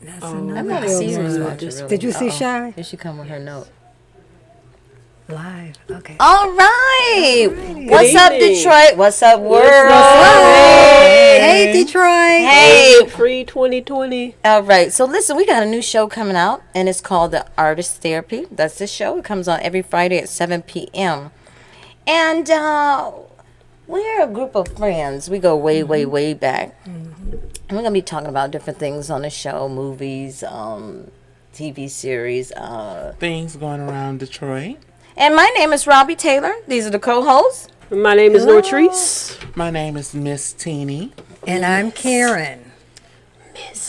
That's I'm another not a good series one. watcher, really. Did you see Shy? Here she come with her note. Live. Okay. All right. Alrighty. What's up, evening. Detroit? What's up, world? Hey, Detroit. Hey. Free 2020. All right. So listen, we got a new show coming out, and it's called The Artist Therapy. That's the show. It comes on every Friday at 7 p.m. And we're a group of friends. We go way, way, way back. And we're going to be talking about different things on the show, movies, TV series. Things going around Detroit. And my name is Robbie Taylor. These are the co-hosts. My name is Nortrice. My name is Miss Teeny. And I'm Karen.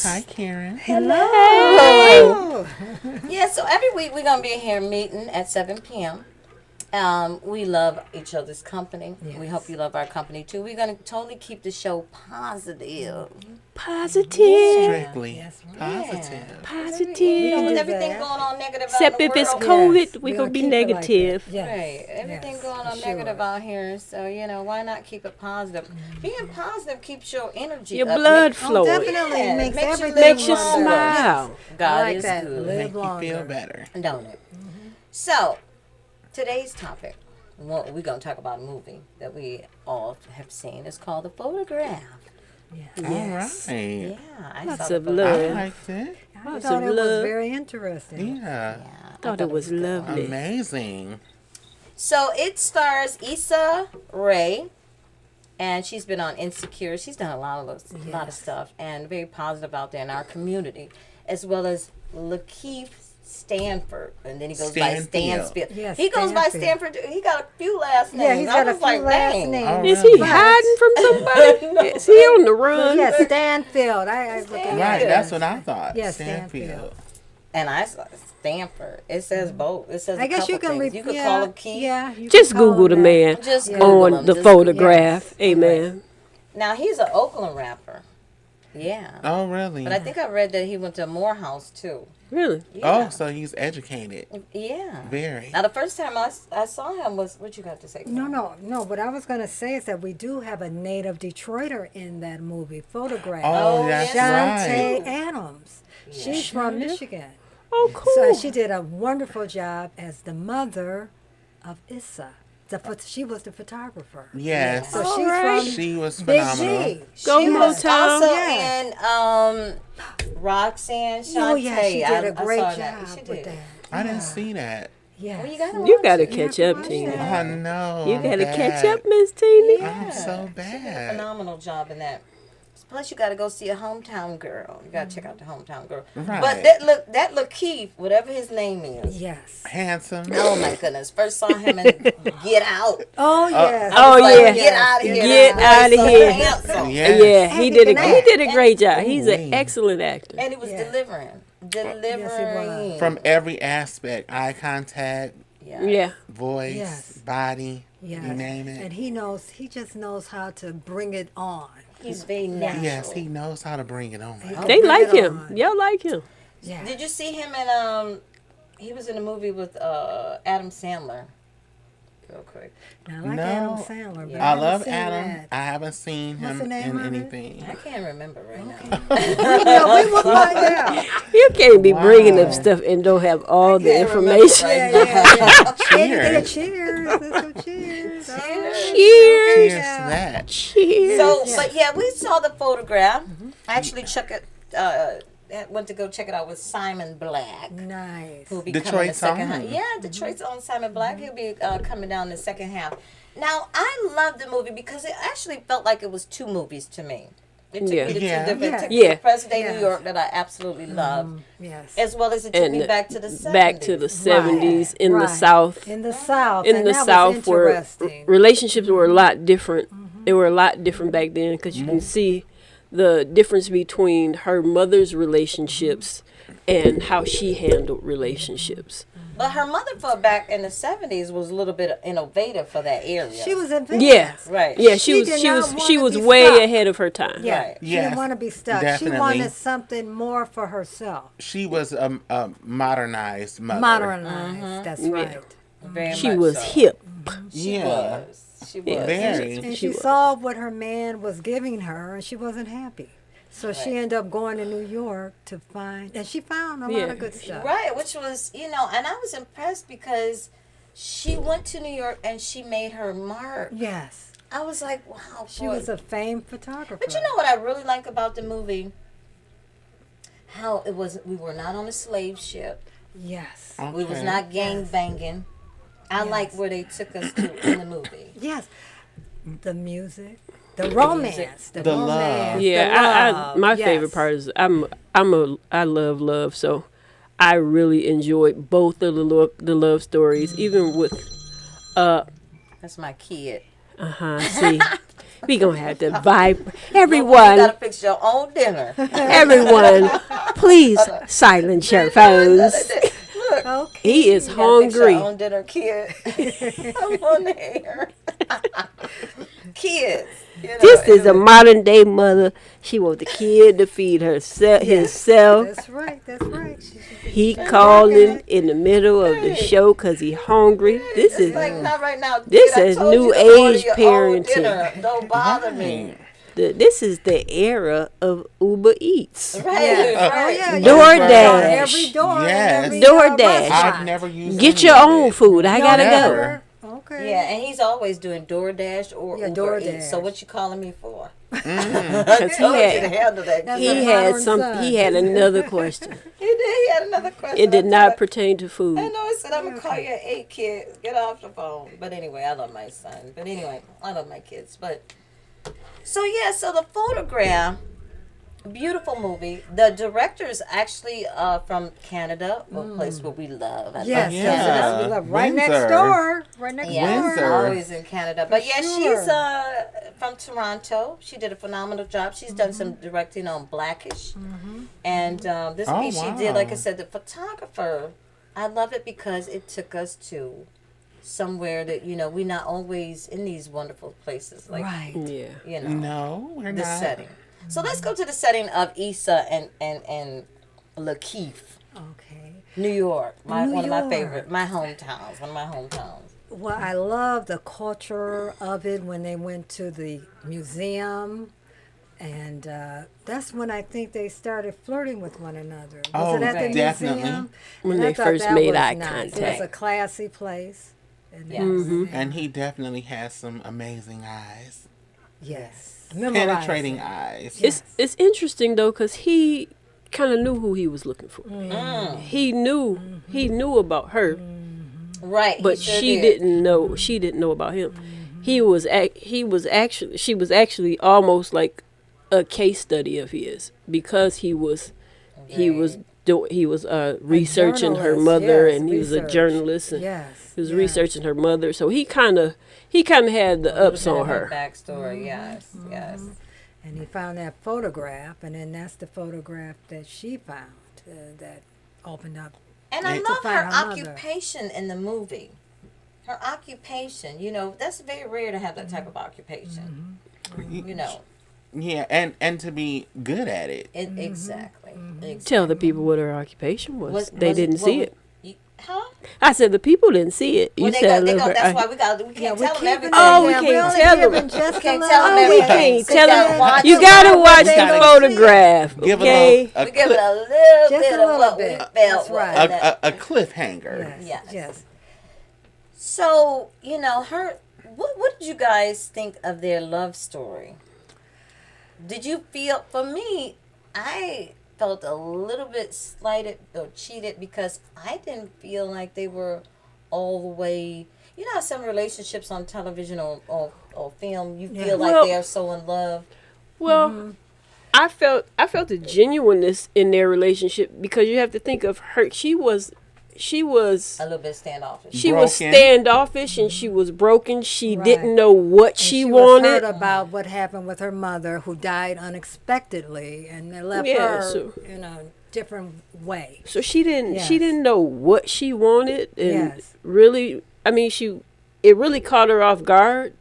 Hi, Karen. Hello. Yeah, so every week we're going to be here meeting at 7 p.m. We love each other's company. Yes. We hope you love our company too. We're going to totally keep the show positive. Positive. Strictly Yes, right. positive. With Positive. everything that. going on negative Except out in if the it's world. COVID, Yes, we we're gonna be keep it like that. negative. Yes. Right, everything Yes, going on for negative sure. out here. So why not keep it positive? Being positive keeps your energy Your up. blood Make- flowing. Definitely Yeah, makes makes you everything live Makes you longer. smile. God I like is that. good, Live Make you longer. feel better. don't it? So today's topic, well, we're gonna talk about a movie that we all have seen. It's called The Photograph. All right. Yeah, I Lots saw of the I love. Photograph. liked it. I Lots thought of it was love. very interesting. Yeah. I Thought it was good. lovely. Amazing. So it stars Issa Rae, and she's been on Insecure. She's done a lot of stuff, and very positive out there in our community, as well as Lakeith Stanford, and then he goes by Stanfield. Stansfield. Yes, He goes by Stanfield. Stanford. He got a few last names. Yeah, he's got I a was few like, last dang. names. Oh, Is he really? hiding from somebody? Is he on the run? Yes, Stanfield. I look at Right, that. that's what I thought. Yes, Stanfield. Stanfield. And I saw Stanford. It says both. It says I a guess couple you can things. You could yeah, call him Keith. Yeah, you Just can call Google the him that. man Just Google him. on the Just- photograph. Amen. Now he's an Oakland rapper. Yeah. Oh, really? But I think I read that he went to Morehouse too. Really? Yeah. Oh, so he's educated. Yeah. Very. Now the first time I saw him was what you got to say? No. What I was going to say is that we do have a native Detroiter in that movie, Photograph. Oh, that's Shantae right. Adams. She's from Michigan. Oh, cool. So she did a wonderful job as the mother of Issa. She was the photographer. Yes. So All she's right. from She was Big phenomenal. G. Go She was Motown. also Yeah. in Roxanne Shante. Oh, yeah, she did a I great saw job that. She with did. that. I didn't see that. Yes. Well, you gotta You watch gotta it. catch have to up, watch Tina. that. I know. You I'm gotta catch bad. up, Miss Tina. Yeah. I'm so She did a bad. phenomenal job in that. Plus, you got to go see a Hometown Girl. You got to check out the Hometown Girl. Right. But that Lakeith, whatever his name is. Yes. Handsome. Oh my goodness! First saw him in Get Out. Oh, yes. Oh, Like, yeah. Get out of here! Get That boy outta so here. handsome. Yes. Yeah, he And did he a can he act. did a great job. He's Ooh-wee. an excellent actor. And he was Yeah. delivering. Delivering. From every aspect, eye contact, Yeah. voice, Yes. body, Yes. you name it. And he just knows how to bring it on. He's very natural. Yes, he knows how to bring it on. They Bring like it him. on. Y'all like him. Yeah. Did you see him in he was in a movie with Adam Sandler. Real quick. Now, I like No. Adam Sandler. But I haven't love seen Adam. that. I haven't seen What's him the name in of it? anything. I can't remember right now. we will find out. You can't be bringing Wow. up stuff and don't have all the can't remember information. right Yeah. Cheers. Cheers. Let's go cheers. Cheers. Cheers to that. Cheers. So, but yeah, we saw the photograph. I actually went to go check it out with Simon Black. Nice. Who'll be coming Detroit's the second half. own. Yeah, Detroit's own Simon Black. He'll be coming down the second half. Now, I love the movie because it actually felt like it was two movies to me. It took Yeah. me to two Yeah. different. Yeah. It took me Yeah. to present day Yes. New York that I absolutely love, Yes. as well as it took And me back to the 70s. back to the 70s in the Right. South. In the South. In and the that South was where interesting. relationships were a lot different. They were a lot different back then because you can see the difference between her mother's relationships and how she handled relationships. But her mother, for back in the 70s, was a little bit innovative for that area. She was advanced. Yeah. Right. Yeah, She did not she wanna was be way stuck. ahead of her time. Yeah. Right. She Yes, didn't want to be stuck. definitely. She wanted something more for herself. She was a modernized mother. Modernized. That's right. Very She much was so. hip. She Yeah. was. She was. Yeah. Very. And She she was. saw what her man was giving her, and she wasn't happy. So she ended up going to New York to find, and she found a lot of good stuff. Right, which was, and I was impressed because she went to New York and she made her mark. Yes. I was like, wow. She was a famed photographer. But you know what I really like about the movie? How we were not on a slave ship. Yes. Okay. We was not gang banging. I like where they took us to in the movie. Yes. The music. The romance. The love. romance. Yeah, the love. my Yes. favorite part is I love love, so I really enjoyed both of the love stories, even with That's my kid. see, we gonna have to vibe. You Everyone, gotta fix your own dinner. everyone, please silence your phones. Okay. He is You gotta fix your hungry. own dinner, kid. I'm on there. Kids. This is a modern day mother. She wants the kid to feed himself. That's right. That's right. He calling in the middle of the show because he hungry. This is Like not right now. This kid, I is told new you to order age your own parenting. dinner. Don't bother me. this is the era of Uber Eats. Right. Yeah. Oh, Right. yeah. DoorDash. Every door. Yes. Every, DoorDash. restaurant. I've never used Get any your of own it. food. I gotta go. Never. Okay. Yeah, and he's always doing DoorDash or Yeah, Uber Eats. DoorDash. So what you calling me for? Because I told you to he handle that. That's kid. a had modern son. he had another question. He did. He had another question. It did I not told- pertain to food. I know. I said I'm gonna call you at 8, kid. Get off the phone. But anyway, I love my son. But anyway, I love my kids. But so yeah, so the photograph, beautiful movie. The director is actually from Canada, a place where we love. I Yes. love Yeah. Yes. That's what we love. Right next Windsor. door. Right next Yeah, Windsor. always in Canada. But yeah, sure. she's from Toronto. She did a phenomenal job. She's done some directing on Blackish. And this Oh, piece she did, like I wow. said, the photographer, I love it because it took us to somewhere that, we're not always in these wonderful places. Like, Right. Yeah. No, we're the not. setting. So let's go to the setting of Issa and Lakeith, Okay. New York. One of my York. favorite, my hometowns, one of my hometowns. Well, I love the culture of it when they went to the museum. And that's when I think they started flirting with one another. Was Oh, it at the definitely. museum? When And they I thought first that made was eye nice. It was contact. a classy place. And Yes. And he definitely has some amazing eyes. Yes. Penetrating eyes. It's interesting though, because he kind of knew who he was looking for. Mm. He knew about her, Right. but he sure she did. didn't know. She didn't know about him. She was actually almost like a case study of his, because he was researching her journalist, mother, yes, and he was a research. journalist, and Yes. he was yes. researching her mother. So he kind of had the ups Little on bit of her. backstory. Yes. Yes. And he found that photograph, and then that's the photograph that she found that opened up. And I To love find her her mother. occupation in the movie. Her occupation, that's very rare to have that type of occupation. Yeah, and to be good at it. Exactly. Tell the people what her occupation was. They didn't see it. Huh? I said the people didn't see it. You Well, they said got, look, that's why we can't tell them everything. Oh, we yeah, can't only tell give them. just Can't a tell little- them we everything. can't Sit tell down and them. watch You it. gotta watch they the don't photograph, Give okay? We give it a little Just bit a of little what bit. we felt. That's right. a cliffhanger. Yes. Yes. Yes. So, her. What did you guys think of their love story? Did you feel? For me, I felt a little bit slighted or cheated because I didn't feel like they were all the way. You know how some relationships on television or film, you feel like Well- they are so in love. Well, I felt the genuineness in their relationship, because you have to think of her. She was A little bit standoffish. she was Broken. standoffish, and she was broken. She Right. didn't know what And she was wanted. hurt about what happened with her mother, who died unexpectedly, and it left Yeah, her so- in a different way. So she didn't Yes. know what she wanted, and Yes. really, I mean, it really caught her off guard,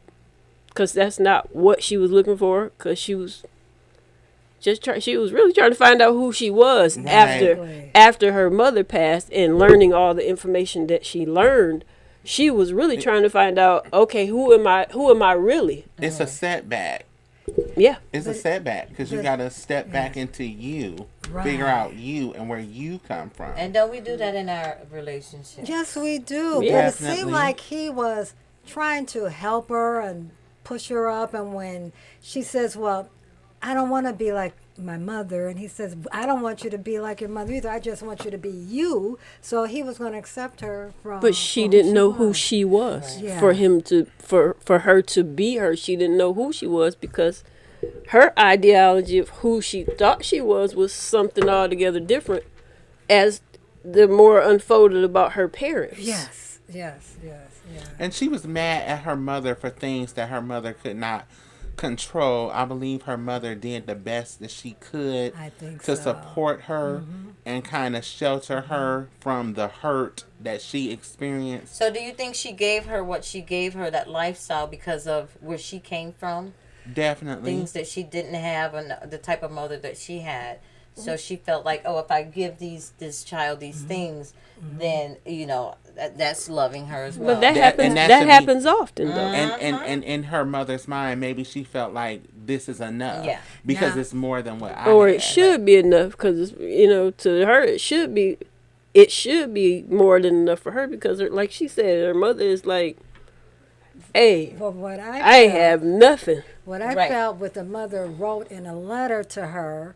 because that's not what she was looking for. Because she was she was really trying to find out who she was Right. after her mother passed, and learning all the information that she learned. She was really trying to find out, okay, who am I really? It's a setback. Yeah. It's a setback because you but- got to step back into you, figure Right. out you and where you come from. And don't we do that in our relationship? Yes, we do. Yeah. But it Definitely. seemed like he was trying to help her and push her up. And when she says, well, I don't want to be like my mother, and he says, I don't want you to be like your mother either. I just want you to be you. So he was going to accept her from. But she for didn't know who was. she was. Yeah. For him to for her to be her, she didn't know who she was because her ideology of who she thought she was something altogether different as the more unfolded about her parents. Yes, yes, yes, yeah. And she was mad at her mother for things that her mother could not control. I believe her mother did the best that she could I think to so. support her and kind of shelter her from the hurt that she experienced. So do you think she gave her what she gave her, that lifestyle, because of where she came from? Definitely. Things that she didn't have and the type of mother that she had. So she felt like, oh, if I give this child these things, then, you know, that's loving her as well. But that That- happens. and that That should be- happens often, though. And in her mother's mind, maybe she felt like this is enough. Yeah. Because Now- it's more than what I Or had. it should be enough because you know, to her it should be. It should be more than enough for her because, like she said, her mother is like, "Hey, But what I felt- have nothing." What I Right. felt what the mother wrote in a letter to her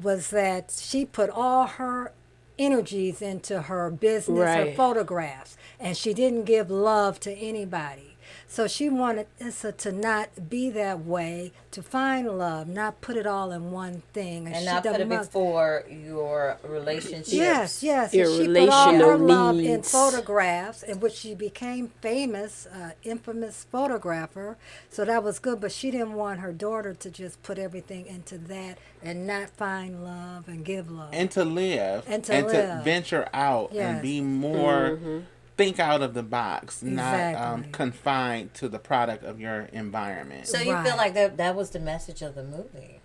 was that she put all her energies into her business, her Right. photographs, and she didn't give love to anybody. So she wanted Issa to not be that way, to find love, not put it all in one thing. And she, not the put it mo- before your relationship. Yes, yes. Your And she put all her relational love in needs. photographs, in which she became famous, infamous photographer. So that was good. But she didn't want her daughter to just put everything into that and not find love and give love. And to live. And to live. venture out Yes. and be more, think out of the box, not Exactly. confined to the product of your environment. So you Right. feel like that was the message of the movie?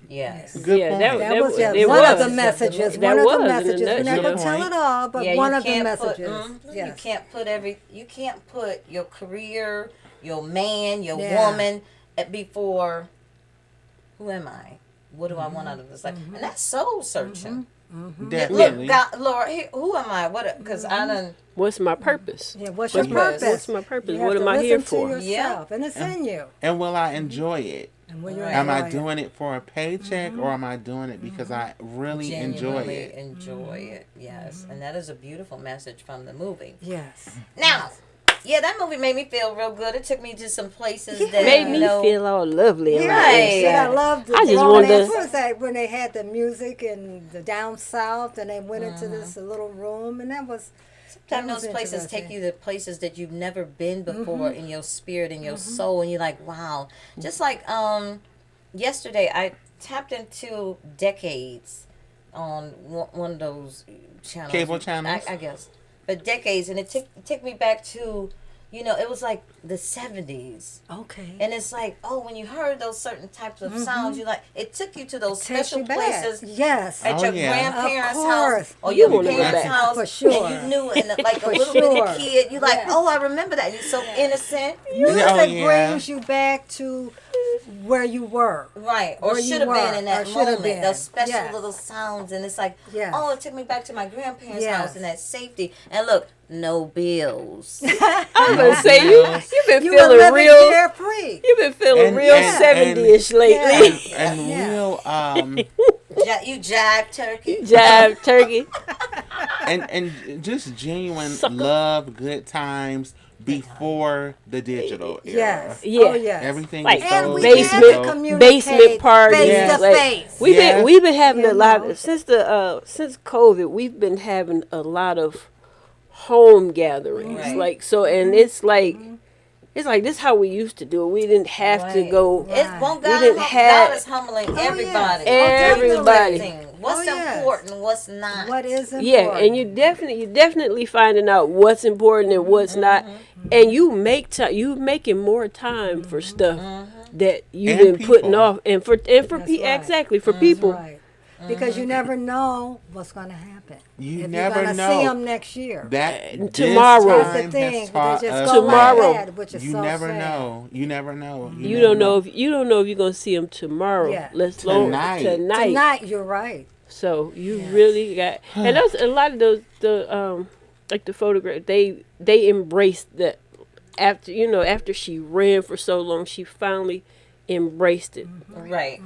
Yes. Good Yeah, point. That was just it one of was. the messages. That One of was, the in a messages. We're not nutshell. going to tell Point. it all, but Yeah, one you of the can't messages. Put, Yes. You can't put your career, your man, your Yeah. woman before who am I? What do I want out of this life? And that's soul searching. Definitely. Look, God, Lord, who am I? What? Because I done. What's my purpose? Yeah, what's your Purpose. purpose? What's my purpose? You What have am to I here listen to for? yourself, and it's in you. And will I enjoy it? And when you Right. Am I enjoy it. doing it for a paycheck or am I doing it because I really enjoy Genuinely it? enjoy it. Yes, and that is a beautiful message from the movie. Yes. Now, yeah, that movie made me feel real good. It took me to some places Yeah. that Made you me know, feel all lovely. and Right. And I loved the I just romance. wanted to- What was that when they had the music and the down south and they went into this little room and that was Sometimes that was those places take interesting. you to places that you've never been before in your spirit, in your soul, and you're like, wow. Just like yesterday, I tapped into Decades on one of those channels. Cable channels? I guess. But Decades, and it took me back to, you know, it was like the 70s. okay. And it's like, oh, when you heard those certain types of sounds, you like, it took you to those Takes special you back. places Yes. at Oh, your yeah. grandparents' Of house course. or You your wanna go parents' back. house, For sure. and you knew, and like a For little sure. bitty kid, you like, Yes. oh, I remember that. You're so innocent, Music Oh, yeah. brings you back to where you were. right? Or Where you should have been were, in that or should have moment. been. Those special Yes. little sounds, and it's like, Yes. oh, it took me back to my grandparents' Yes. house and that safety. And look, no bills. I'm gonna say you've been You were feeling living real. carefree. You've been feeling And- real and- 70ish lately. And Yeah. real You jive turkey. Jive turkey. and just genuine Sucker. love, good times before the digital era. Yes. Yeah. Oh, yes. Everything Like was And so we basement- had digital. to communicate Basement parties. face Yes. to Like, face. We've Yes. been having You a lot know. since COVID. We've been having a lot of home gatherings. Right. Like so, and it's like this is how we used to do it. We didn't have to Right. go. It won't We God, didn't God have- is humbling yes. everybody. Everybody. Everything. What's Oh, yes. important, what's not. What is important? Yeah, and you definitely finding out what's important and what's not, and you making more time for stuff that you've And been putting people. off, and for That's people right. exactly for That's people. right. because you never know what's going to happen. You if never you're going to know. see them next year. That Tomorrow. That's the this time thing. has They taught just us go Tomorrow. like that, which is you so never sad. know. You never know. You don't know if you're gonna see them tomorrow. Yeah. Let's Tonight. Tonight, you're right. So you Yes. really got, and those a lot of the like the photograph. They embraced that after she ran for so long, she finally embraced it. Right.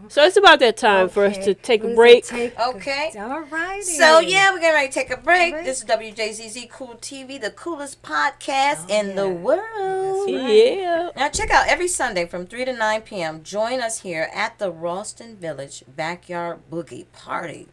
So it's about that time for us to take a Let's break. Okay. All righty. So yeah, we're getting ready to take a break. Break. This is WJZZ Cool TV, the coolest podcast in the yeah. world. Yeah. Now check out every Sunday from 3 to 9 p.m. Join us here at the Ralston Village Backyard Boogie Party.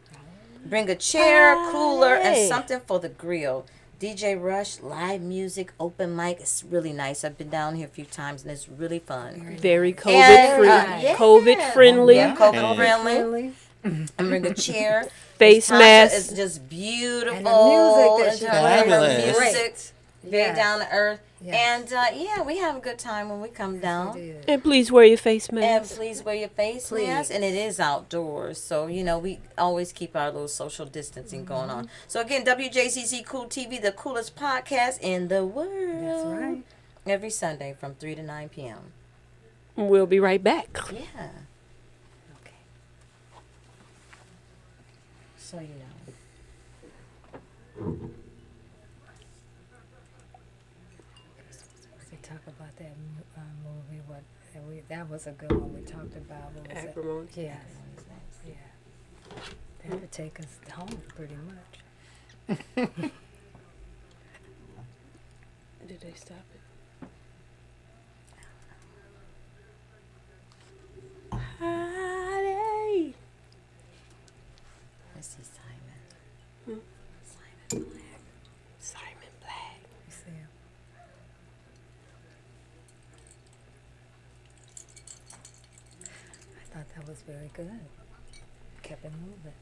Bring a chair, cooler, and Party. something for the grill. DJ Rush, live music, open mic. It's really nice. I've been down here a few times and it's really fun. Very COVID And, free. yeah. COVID friendly. Yeah, COVID And- friendly. Really? And bring a chair. Face Tasha mask. is just beautiful. And the music that And she her plays is music, very Yes. down to earth. Yes. And yeah, we have a good time when we come down. Did. And please wear your face And mask. please wear your face Please. mask. And it is outdoors. So, we always keep our little social distancing going on. So, again, WJZZ Cool TV, the coolest podcast in the world. That's right. Every Sunday from 3 to 9 p.m. We'll be right back. Yeah. Okay. So, We talk about that movie. That was a good one. We talked about. What was it? Acrimony. Yes. Yeah. That would take us home pretty much. Did they stop it? Holiday. Let's see Simon. Hmm. Simon Black. Simon Black. You see him? I thought that was very good. Kept it moving.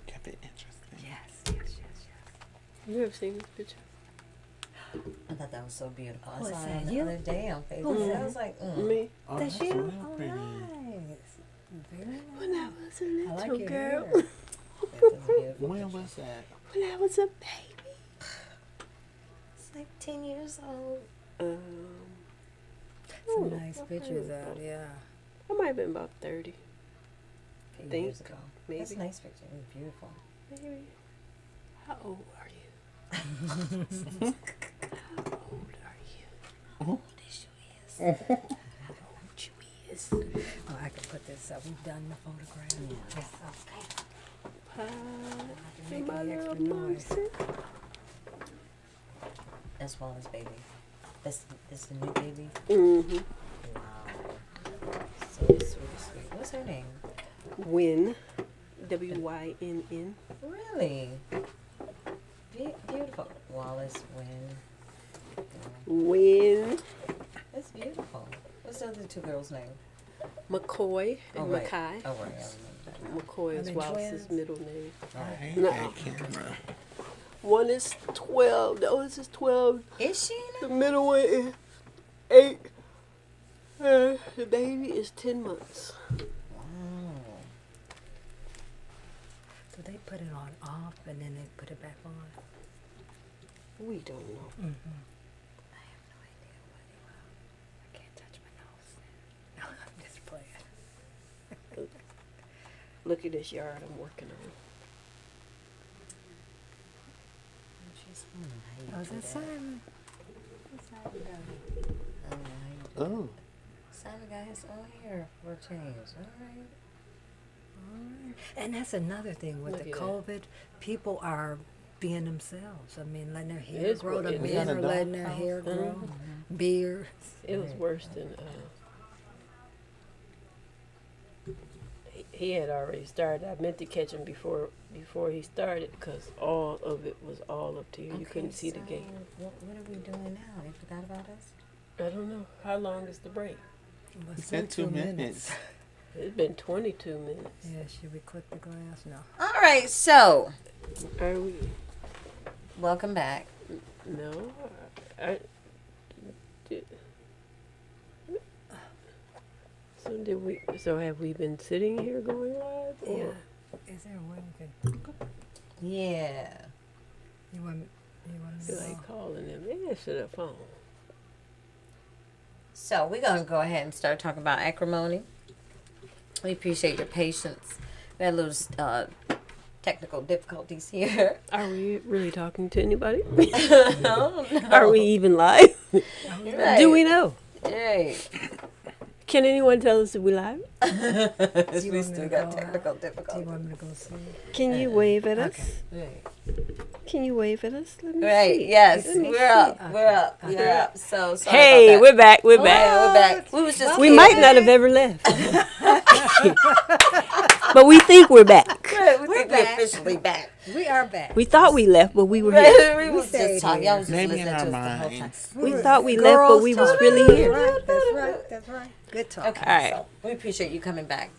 Kept it interesting. Yes. You ever seen this picture? I thought that was so beautiful. I Oh, is saw that it the you? other day on Facebook. Who's I that? was like, Me. Oh, That's that's you? real Oh, pretty. nice. Very nice. When I was a I little like your girl. hair. That was beautiful. When was that? When I was a baby. It's like 10 years old. Some nice pictures out, yeah. I might have been about 30. A few Think, years ago. That's a maybe. nice picture. It was beautiful. Maybe. How old are you? How old are you? What is yours? How old you is? Oh, I can put this up. We've done the photograph. Yes, okay. Make Making my the extra little noise. mouse. That's Wallace baby. That's the new baby. Mm-hmm. Wow. So sweet. What's her name? Wynn. W-Y-N-N. Really? Beautiful. Wallace Wynn. Wynn. That's beautiful. What's the other two girls' name? McCoy and right. Mackay. Oh, right. I remember that now. McCoy Are is they Wallace's twins? middle name. I hate No. that camera. One is 12. The oldest is 12. Is she The in it? middle one is 8. The baby is 10 months. Wow. Do they put it on off and then they put it back on? We don't know. I have no idea what I can't touch my nose. No, I'm just playing. Look at this yard I'm working on. Oh, is that Simon? What's Simon got? I don't know how you do Oh. it. Simon got his own hair for a change. All right. And that's another thing with Look the at that. COVID. People are being themselves. I mean, letting their hair It's grow. The what- men it's are a letting their doghouse. hair grow. Beards. It was worse than. He had already started. I meant to catch him before he started because all of it was all up to here. You couldn't see the gate. What are we doing now? They forgot about us? I don't know. How long is the break? Well, He it's said 2 22 minutes. It's been 22 minutes. Yeah, should we click the glass? No. All right, so Are we? welcome back. No. I, So have we been sitting here going live? Yeah. Or? Is there a way we could? Yeah. You want me I feel to like calling them. They answer the phone. So we're going to go ahead and start talking about acrimony. We appreciate your patience. We had a little technical difficulties here. Are we really talking to anybody? Oh, no. Are we even live? Right. Do we know? Hey. Can anyone tell us if we live? We want me still to got go technical Do you difficulties. want me to go see? Can you wave at us? Right. Can you wave at us? Let me Right. see. Yes. Let me We're see. up. We're up. We're up. So sorry Hey, about that. we're back. We're back. Yeah, we're back. We was just We here. might not have ever left. But we think we're back. Good. We think we're back. officially back. We are back. We thought we left, but we were here. We was stayed just talking. Y'all was just Maybe in listening to our us the whole time. minds. We were thought we left, but girls we was talking. really here. That's right. That's right. Good talk. Okay, All right. so we appreciate you coming back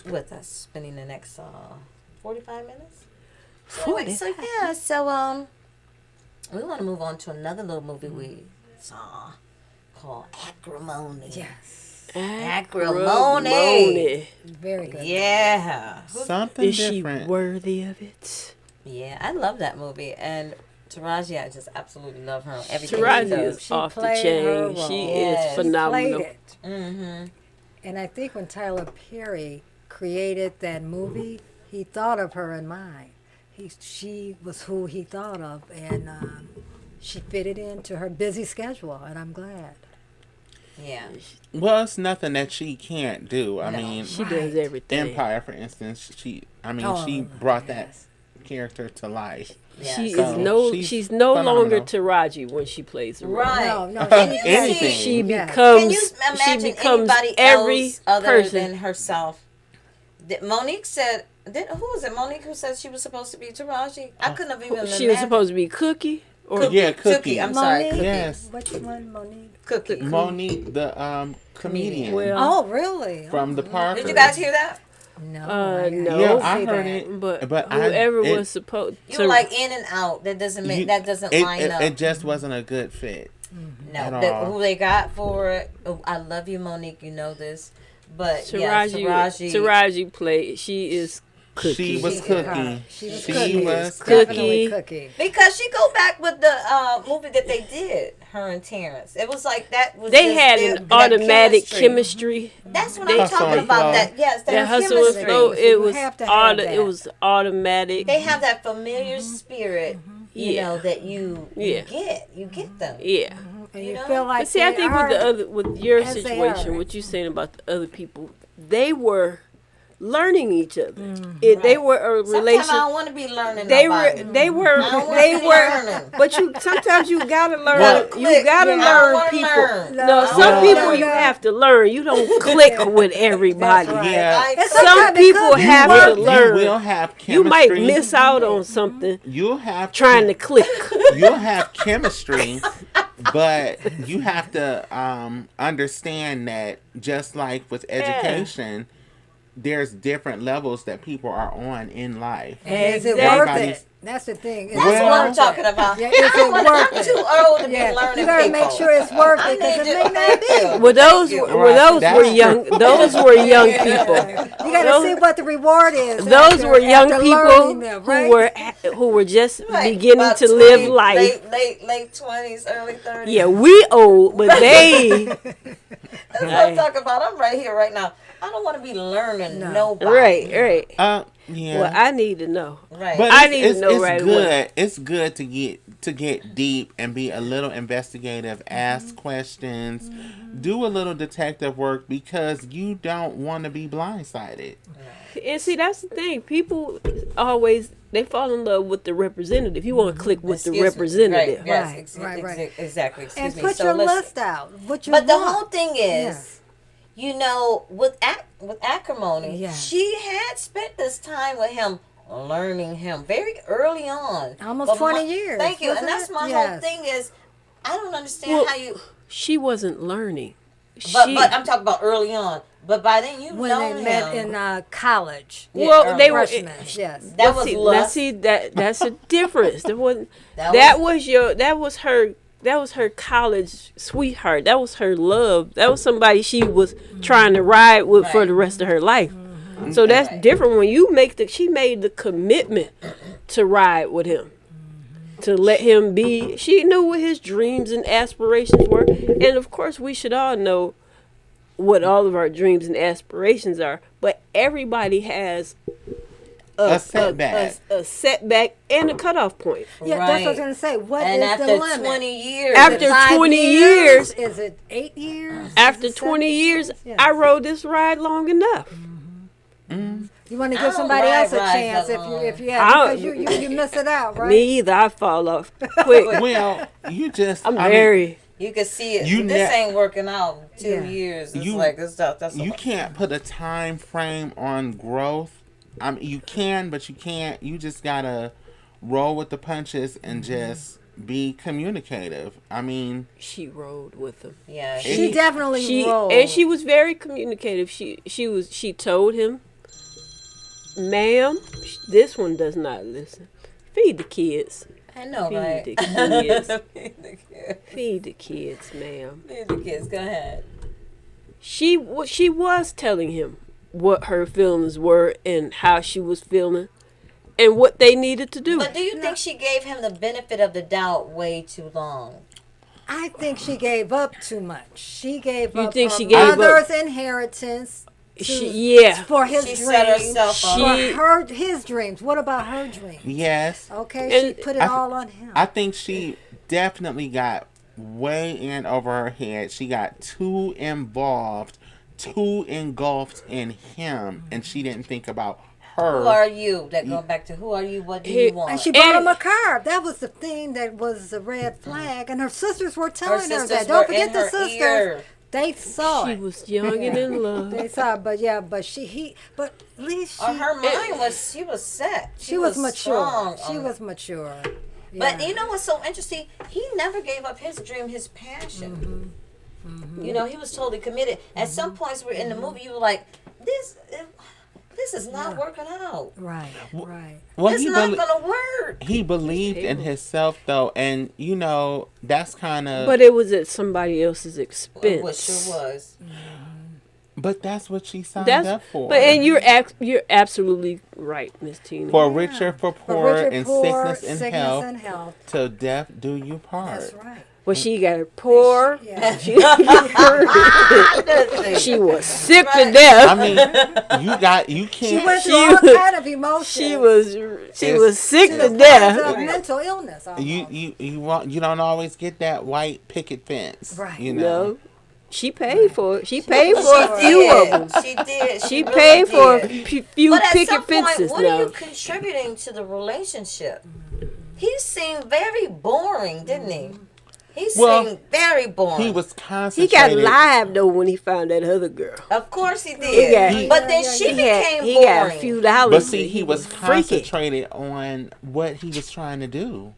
with us, spending the next 45 minutes. So, anyway, so yeah, so we want to move on to another little movie we saw called Acrimony. Yes. Acrimony. Very good. Yeah. Something Is she different. worthy of it? Yeah, I love that movie. And Taraji, I just absolutely love her. Everything Taraji she does. is off the played her chain. role. She Yes. is phenomenal. Played it. Mm-hmm. And I think when Tyler Perry created that movie, he thought of her in mind. She was who he thought of, and she fitted into her busy schedule, and I'm glad. Yeah. Well, it's nothing that she can't do. I mean, She Right. does everything. Empire, for instance, she Oh, brought that yes. character to life. Yes. She So, is no. she's She's no longer phenomenal. Taraji when she plays the role. Right. No, Can you Anything. see- She Yes. becomes. Can you She imagine becomes anybody every else other person. than herself? Monique said, who was it? Monique who said she was supposed to be Taraji? I couldn't have even She was supposed to be Cookie. Or Yeah, Cookie. I'm sorry, Monique? Cookie. Yes. Which one, Monique? Cookie. Monique, the comedian Well, Oh, really? from the Parkers. Did you guys hear that? No. no. Yeah, didn't I see heard that. it. but I- whoever it- was supposed You to were like in and out. That doesn't make that doesn't line up. It just wasn't a good fit. No, at that, all. who they got for it? Oh, I love you, Monique. You know this, but Taraji played. She is Cookie. She was She Cookie. She was She Cookie. was Definitely Cookie. Cookie. because she go back with the movie that they did, her and Terrence. It was like that was They just had their- an that automatic chemistry. That's what They- I'm talking Hustle about. and That yes, That that hustle was chemistry. so You it was have to have that. it was automatic. They have that familiar spirit, you Yeah. know, that you Yeah. get them. Yeah. And You you know? feel like But see, I they think are, with your as they situation, are. what you're saying about the other people, they were learning each other. Right. They were a Sometimes I relation. don't want to be learning. They nobody. were. They were. I don't wanna They be were. learning. But you sometimes you gotta learn. Well, you gotta Yeah, I don't learn wanna people. learn. No, No, some no, people no, you no. have to learn. You don't click with everybody. That's right. Yeah. I- And Some sometimes it people could be have worth to it. You learn. will have chemistry. You might miss out on something You'll have trying to click. You'll have chemistry, but you have to understand that just like with education, there's different levels that people are on in life. And is it Exactly. worth Everybody's- it? That's the thing. Is That's it what I'm worth talking it? about. Yeah, is it worth I'm it? too old to Yeah, be learning you gotta people. make sure it's worth I it because need it to- may not be. thank you. Well, those you. were those That's were true. young. Those were young people. You gotta Those- see what the reward is. Those after- were young after people learning them, right? who were just Right, beginning about to 20, live life. late 20s, early 30s. Yeah, we old, but they That's what I'm talking about. I'm right here, right now. I don't want to be learning nobody. right. Yeah. Well, I need to know. Right. But I it's, need to it's, know it's right good. away. It's good to get deep and be a little investigative, ask questions, do a little detective work because you don't want to be blindsided. And see, that's the thing. People always they fall in love with the representative. You want to click with the Excuse me. representative. Right. Yes. Right. Exactly. Excuse And me. put So your listen. list out. What you But the want. whole thing is, you know, with acrimony, Yeah. she had spent this time with him, learning him very early on. Almost But 20 years, Thank you. wasn't And that's it? my whole Yes. thing is, I don't understand Well, how you. She wasn't learning. But I'm talking about early on. But by then you When know they met him. in college. well, early they were. Freshmen, yes. That was see, lust. that's a difference. There wasn't. That That was her her college sweetheart. That was her love. That was somebody she was trying to ride with for the rest of her life. So that's different when you she made the commitment to ride with him. To let him be. She knew what his dreams and aspirations were. And of course we should all know what all of our dreams and aspirations are. But everybody has a setback. A setback and a cutoff point. Yeah, that's what I was going to say. What And is after the limit? 20 years. After 20 years. Is it 8 years? After Is it 20 7? years, Yeah. I rode this ride long enough. You want to I give don't somebody ride else a rides chance that if you I have, don't- because you miss it out, right? Me either. I fall off quick. Well, you just. I'm I mean, very. You can see it. You This ne- ain't working out. 2 Yeah. years. It's You- like it's that's you can't put a time frame on growth. I mean, you can, but you can't. You just gotta roll with the punches and just be communicative. I mean, She rode with him. Yeah. She definitely She rolled. and she was very communicative. She told him, "Ma'am, this one does not listen. Feed the kids. I know, Feed right? the kids. Feed the kids. Feed the kids, ma'am." Feed the kids. Go ahead. She was telling him what her feelings were and how she was feeling and what they needed to do. But do you think she gave him the benefit of the doubt way too long? I think she gave up too much. She gave You up think her she gave up? mother's inheritance Yeah. for his She dreams. set herself up. For his dreams. What about her dreams? yes. Okay, And she put it I- all on him. I think she definitely got way in over her head. She got too involved, too engulfed in him, and she didn't think about her. Who are you? That going back to who are you? What do He- you want? And she bought And- him a car. That was the thing that was a red flag. And her sisters were Her telling her sisters that. Don't were in forget the her sisters. ear. They saw She it. was young and in love. They saw it, but yeah, but but at least she, Her mind was she was set. she was mature. strong She on- was mature. But Yeah. you know what's so interesting? He never gave up his dream, his passion. You know, he was totally committed. At some points, we're in the movie. You were like, this is not working out. Right, right. Well, It's not gonna work. he believed in himself though, and you know that's kind of. But it was at somebody else's expense. What sure was. But that's what she signed That's up for. but and you're absolutely right, Miss Tina. for richer, for For poor, rich or in poor, sickness and health, and health. till death do you part. That's right. Well, she got her poor. Yeah. She was sick to Right. death. I mean, you She can't. went through She all was- kind of emotions. She was sick To to the death. point of mental illness. Almost. You don't always get that white picket fence. Right. You know. No, she paid for it. She paid for a She few of did. them. She did. She really paid for a did. few But at picket some point, fences what are now. you contributing to the relationship? He seemed very boring, didn't he? He Well, seemed very boring. He was He concentrated. got live though when he found that other girl. Of course he He did. got- But then she He got became he boring. got a few dollars. But see, he was freaky. concentrated on what he was trying to do.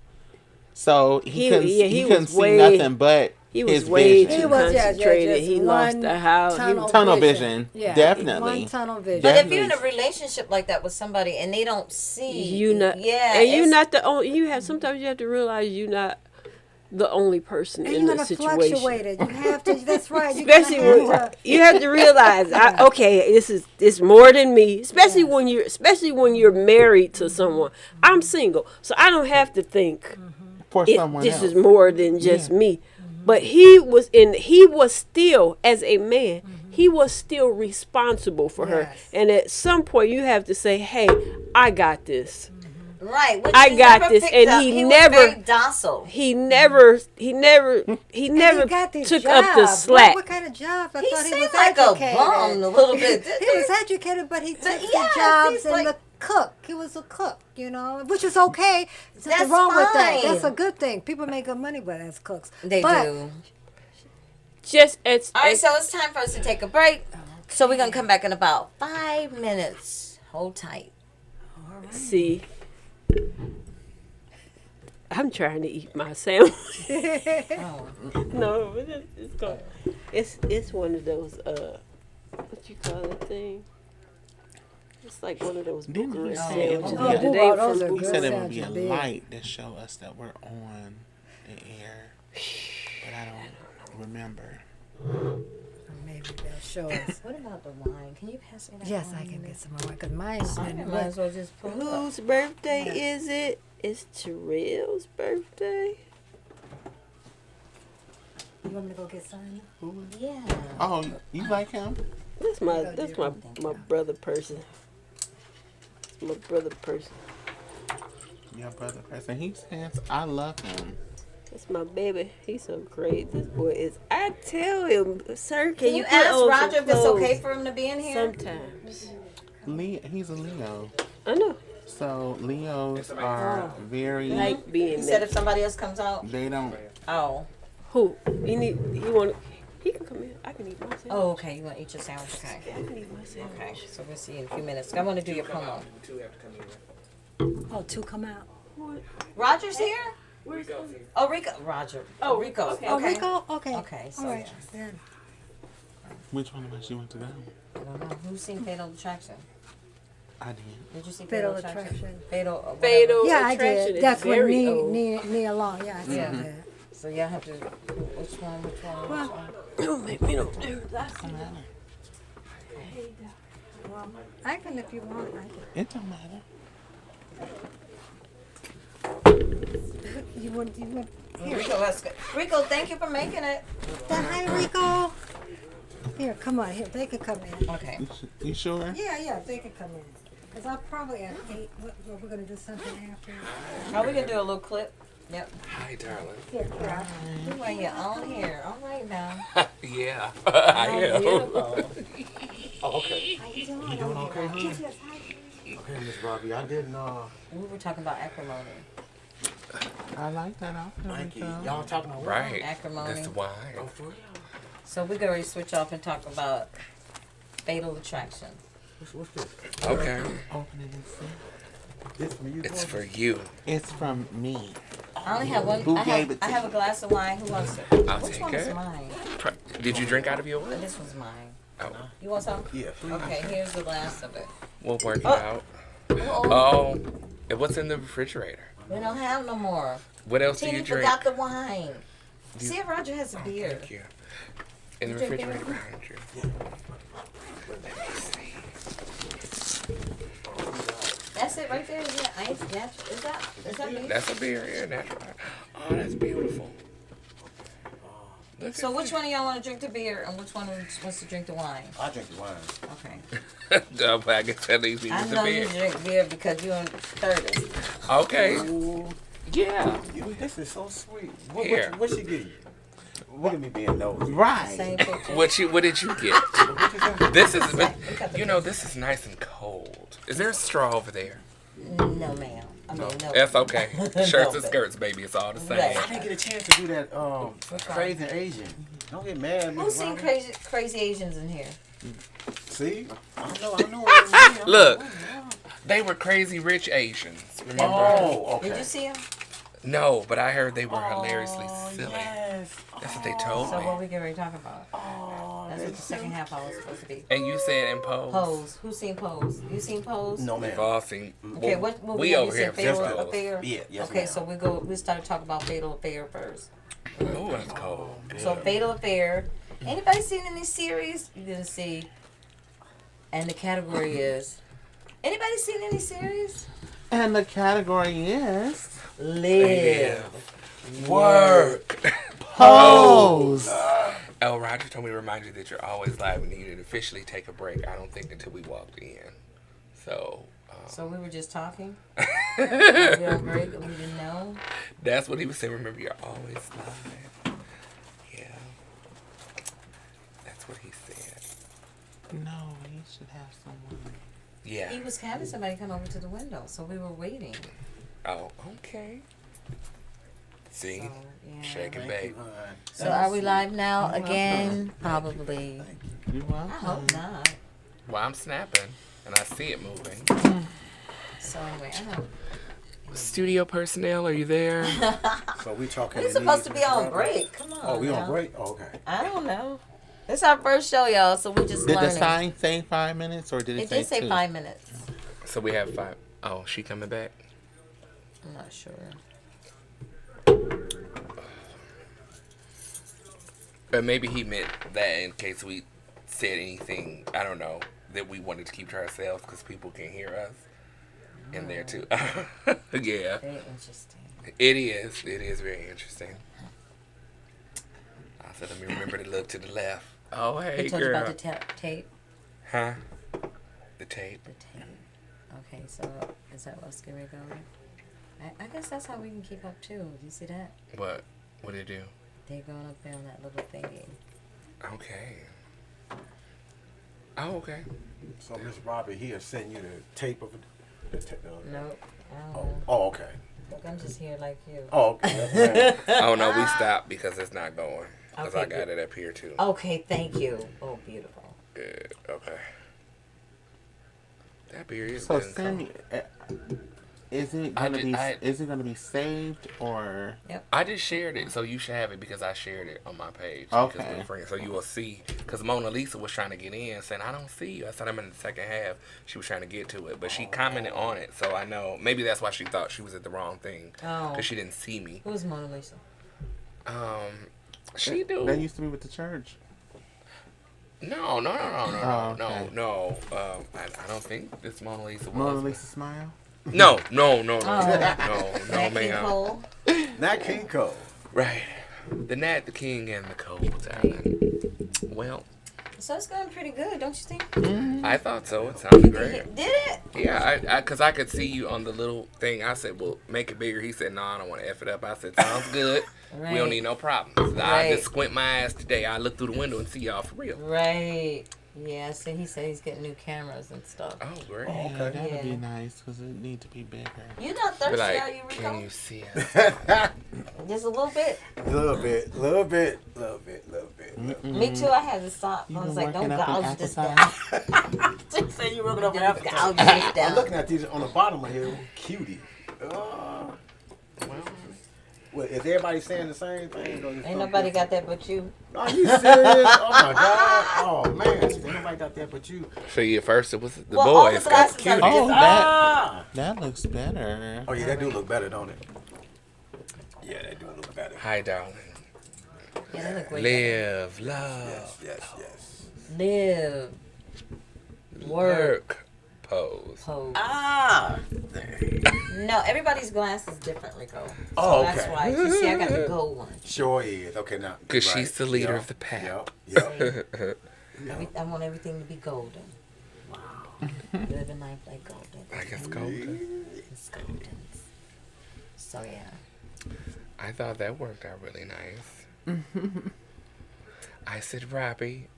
So he He- couldn't, yeah, he he couldn't was see way- nothing but He was his way vision. too was, concentrated. just He lost one the house. Tunnel vision. Yeah, Definitely. one tunnel vision. But if Definitely. you're in a relationship like that with somebody and they don't see You not, yeah, and you're it's- not the only. You have sometimes you have to realize you're not the only person And in you're the gonna situation. fluctuate it. You have to. That's right. You're Especially gonna when have to, you have to realize, okay, it's more than me. Especially when you're married to someone. I'm single, so I don't have to think For someone this else. is more than just me. But he was still, as a man, he was still responsible for her. Yes. And at some point, you have to say, "Hey, I got this." right. Which I he got never this, picked and up. he was never- very docile. He never and he got these took jobs. up the slack. What kind of jobs? I He thought he seemed was like educated. a bum a little bit. He was educated, but he took the yes, jobs he's and like- the cook. He was a cook, you know, which is okay. There's nothing That's wrong with that. fine. That's a good thing. People make good money with as cooks. They but do. Just as All right, so it's time for us to take a break. So we're gonna come back in about 5 minutes. Hold tight. see. I'm trying to eat my sandwich. No, it's going. It's one of those what you call that thing? It's like one of those Didn't he Bucharest say it sandwiches. would be Oh, They those from are He good said it would be a sandwiches, big. light to show us that we're on the air. but I don't remember. Maybe they'll show us. What about the wine? Can you pass me that Yes, wine? I can get some more because mine's Simon been might as well just pull it up. Whose birthday is it? It's Terrell's birthday. You want me to go get Simon? Yeah. Oh, you like him? That's my brother person. That's my brother person. Your brother person. He's handsome. I love him. That's my baby. He's so great. This boy is. I tell him, sir, Can you put ask on some Roger if it's clothes?" okay for him to be in here? Sometimes. He's a Leo. I know. So Leos are very. Like being He said there. if somebody else comes out. They don't. Oh. Who? He can come in. I can eat my sandwich. Oh, okay. You want to eat your sandwich? Okay. I can eat my sandwich. Okay. So we'll see you in a few minutes. I want to do your promo. Oh, two come out. Roger's here? Where's Rico? Oh, Rico. Roger. Oh, Rico. okay. Oh, Rico? Okay. Okay, so All right. Then. Which one of us you want to go? I don't know. Who's seen Fatal Attraction? I did. Did you see Fatal Fatal Attraction? Attraction. Fatal. Fatal Yeah, I Attraction did. is That's when very old. Nia Long. Yeah, I saw Yeah. that. So y'all have to. Which one? Which one? Well, Which one? Don't make me no nervous. Well, I can if you want. I can. It don't matter. You want? Here. Rico, that's good. Rico, thank you for making it. Hi, Rico. Here, come on. Here, they can come in. Okay. You sure? Yeah, they can come in. Because I'll probably at 8. We're going to do something after. Are we gonna do a little clip? Yep. Hi, darling. Here, here. You wear your own hair. All right now. Yeah, I am. Beautiful. Oh, okay. How you doing? You doing okay, honey? Yes, hi. Okay, Miss Robbie, I didn't, We were talking about acrimony. I like that outfit. thank you. Rico. Y'all talking about Right. Acrimony. That's wine. Oh, for real? So we're going to switch off and talk about Fatal Attraction. What's this? Okay. Open it and see. This for you? It's for you. It's from me. I only have one. Who I gave have, it to I have you? a glass of wine. Who wants it? I'll Which take one is it. mine? Did you drink out of yours? This one's mine. Oh, You want some? yeah, please. Okay, here's the last of it. We'll work it Oh. out. Uh-oh. Oh, and what's in the refrigerator? We don't have no more. What else do Tina you drink? forgot the wine. Do you- See if Roger has a beer. Thank you. In the You drink refrigerator beer? behind you. Let me see. That's it right there. Yeah, I ain't natural. Is that beer? That's a beer, yeah, natural. Oh, that's beautiful. Look So at which one of y'all want to drink the beer and which one wants to drink the wine? I drink the wine. Okay. No, but I can tell these people I the know beer. you drink beer because you're in 30s. Okay. Yeah. This is so sweet. Here. What she get you? Look at me being nosy. Right. Same picture. What did you get? What you say? This is, you know, this is nice and cold. Is there a straw over there? No, ma'am. I mean, no. That's okay. Shirts No, and babe. skirts, baby. It's all the same. Right. I didn't get a chance to do that. Crazy Asian. Don't get mad. Who's Miss seen Robbie. crazy Asians in here? See? I know. What it is. Look, they were crazy rich Asians. Remember? Oh, okay. Did you see them? No, but I heard they were hilariously silly. Yes. That's what they told So what me. we get ready to talk about? That's what the second half I was supposed to be. And you said in Pose. Pose. Who's seen Pose? You seen Pose? No, We've man. all seen. Okay, what movie we have over you here. seen? Just Fatal Pose. Affair? Yeah, yes, Okay, ma'am. so we start talking about Fatal Affair first. Oh, that's cold. So Fatal Affair. Anybody seen any series? You didn't see. And the category is. Anybody seen any series? And the category is Live. Work. pose. El Roger told me to remind you that you're always live and needed to officially take a break. I don't think until we walked in. So. So we were just talking. We on break and we didn't know. That's what he was saying. Remember, you're always live. Yeah. That's what he said. No, you should have someone. Yeah. He was having somebody come over to the window, so we were waiting. Oh, okay. See? So, yeah. Shake and Thank bake. you, hon. So are we live now again? Probably. You I welcome. hope not. Well, I'm snapping, and I see it moving. So anyway, I know. Studio personnel, are you there? So we talking. We're in supposed to these, be Miss on Robbie? break. Come on. Oh, we now. on break? Oh, okay. I don't know. This our first show, y'all, so we just Did the learning. sign say 5 minutes or did it, It did say two? 5 minutes. So we have 5. Oh, she coming back? I'm not sure. But maybe he meant that in case we said anything, I don't know, that we wanted to keep to ourselves because people can hear us in there too. Yeah. Very interesting. It is. It is very interesting. I said, let me remember to look to the left. Oh, hey, He told girl. you about the tape? Huh? The tape. The tape. Okay, so is that what's going to go? I guess that's how we can keep up too. Do you see that? What? What did it do? They're going up there on that little thingy. Okay. Oh, okay. So Miss Robbie here sent you the tape of it. Nope. Oh, okay. Look, I'm just here like you. Oh, okay. That's right. Oh, no, we stopped because it's not going. Because Okay, I got good. it up here, too. Okay, thank you. Oh, beautiful. Good. Okay. That beer is So getting send me. Is it gonna is it gonna be saved or? I just shared it, so you should have it because I shared it on my page. Okay. Because we're friends, so you will see. Because Mona Lisa was trying to get in, saying, I don't see you. I said, I'm in the second half. She was trying to get to it, but she commented on it, so I know. Maybe that's why she thought she was at the wrong thing. Oh. Because she didn't see me. Who's Mona Lisa? She do. That used to be with the church. No. Oh, okay. No. I don't think this Mona Lisa was. Mona Lisa smile. No, Nat King ma'am. Cole? Nat King Cole. Right. The Nat, the King, and the Cole, darling. Well, So it's going pretty good, don't you think? I thought so. It sounded great. Did it? Yeah, because I could see you on the little thing. I said, well, make it bigger. He said, no, I don't want to F it up. I said, sounds good. Right. We don't need no problems. I Right. just squint my eyes today. I look through the window and see y'all for real. Right. Yeah, so he said he's getting new cameras and stuff. Oh, great. Yeah, that would Yeah. be nice because it need to be bigger. You're not Be thirsty, are like, you, can Rico? you see us? Just a little bit. Little bit. Me too, I had to stop. You I was been like, don't working up an gouge this down. appetite? Just say you working up an Don't gouge this I'm down. looking at these on the bottom of here. Cutie. Well, is everybody saying the same thing? Ain't nobody got that but you. Are you serious? Oh my God! Oh man, ain't nobody got that but you. So yeah, first it was the Well, all boys the got glasses the are cutie. Oh, Ah! that looks better. Oh yeah, that do look better, don't it? Yeah, that do look better. Hi, darling. Yeah, they look way Live, love, Yes. better. Live. Work. pose. Pose. Ah. No, everybody's glass is different, Rico. So Oh, that's okay. why. You see, I got the gold one. Sure is. Okay, now. Because right. she's the leader Yep. of the pack. Yep. I want everything to be golden. Wow. Living life like golden. I guess golden. It's golden. So yeah. I thought that worked out really nice. I said, Robbie,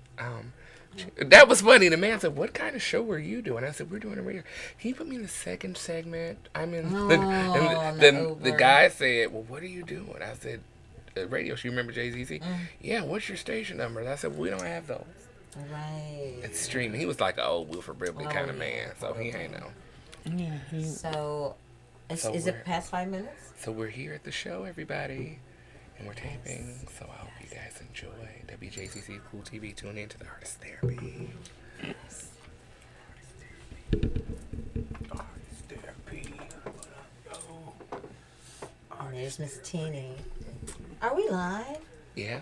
that was funny. The man said, what kind of show were you doing? I said, we're doing a radio. Can you put me in the second segment? I'm in. And the guy said, well, what are you doing? I said, radio. You remember WJZZ? Yeah, what's your station number? I said, well, we don't have those. Right. It's streaming. He was like an old Wilford Brimley kind of man, so he ain't know. Yeah. So, is it past 5 minutes? So we're here at the show, everybody, and we're taping. So I hope you guys enjoy WJZZ Cool TV. Tune in to the Artist Therapy. Artist Therapy. And there's Miss Teeny. Are we live? Yeah.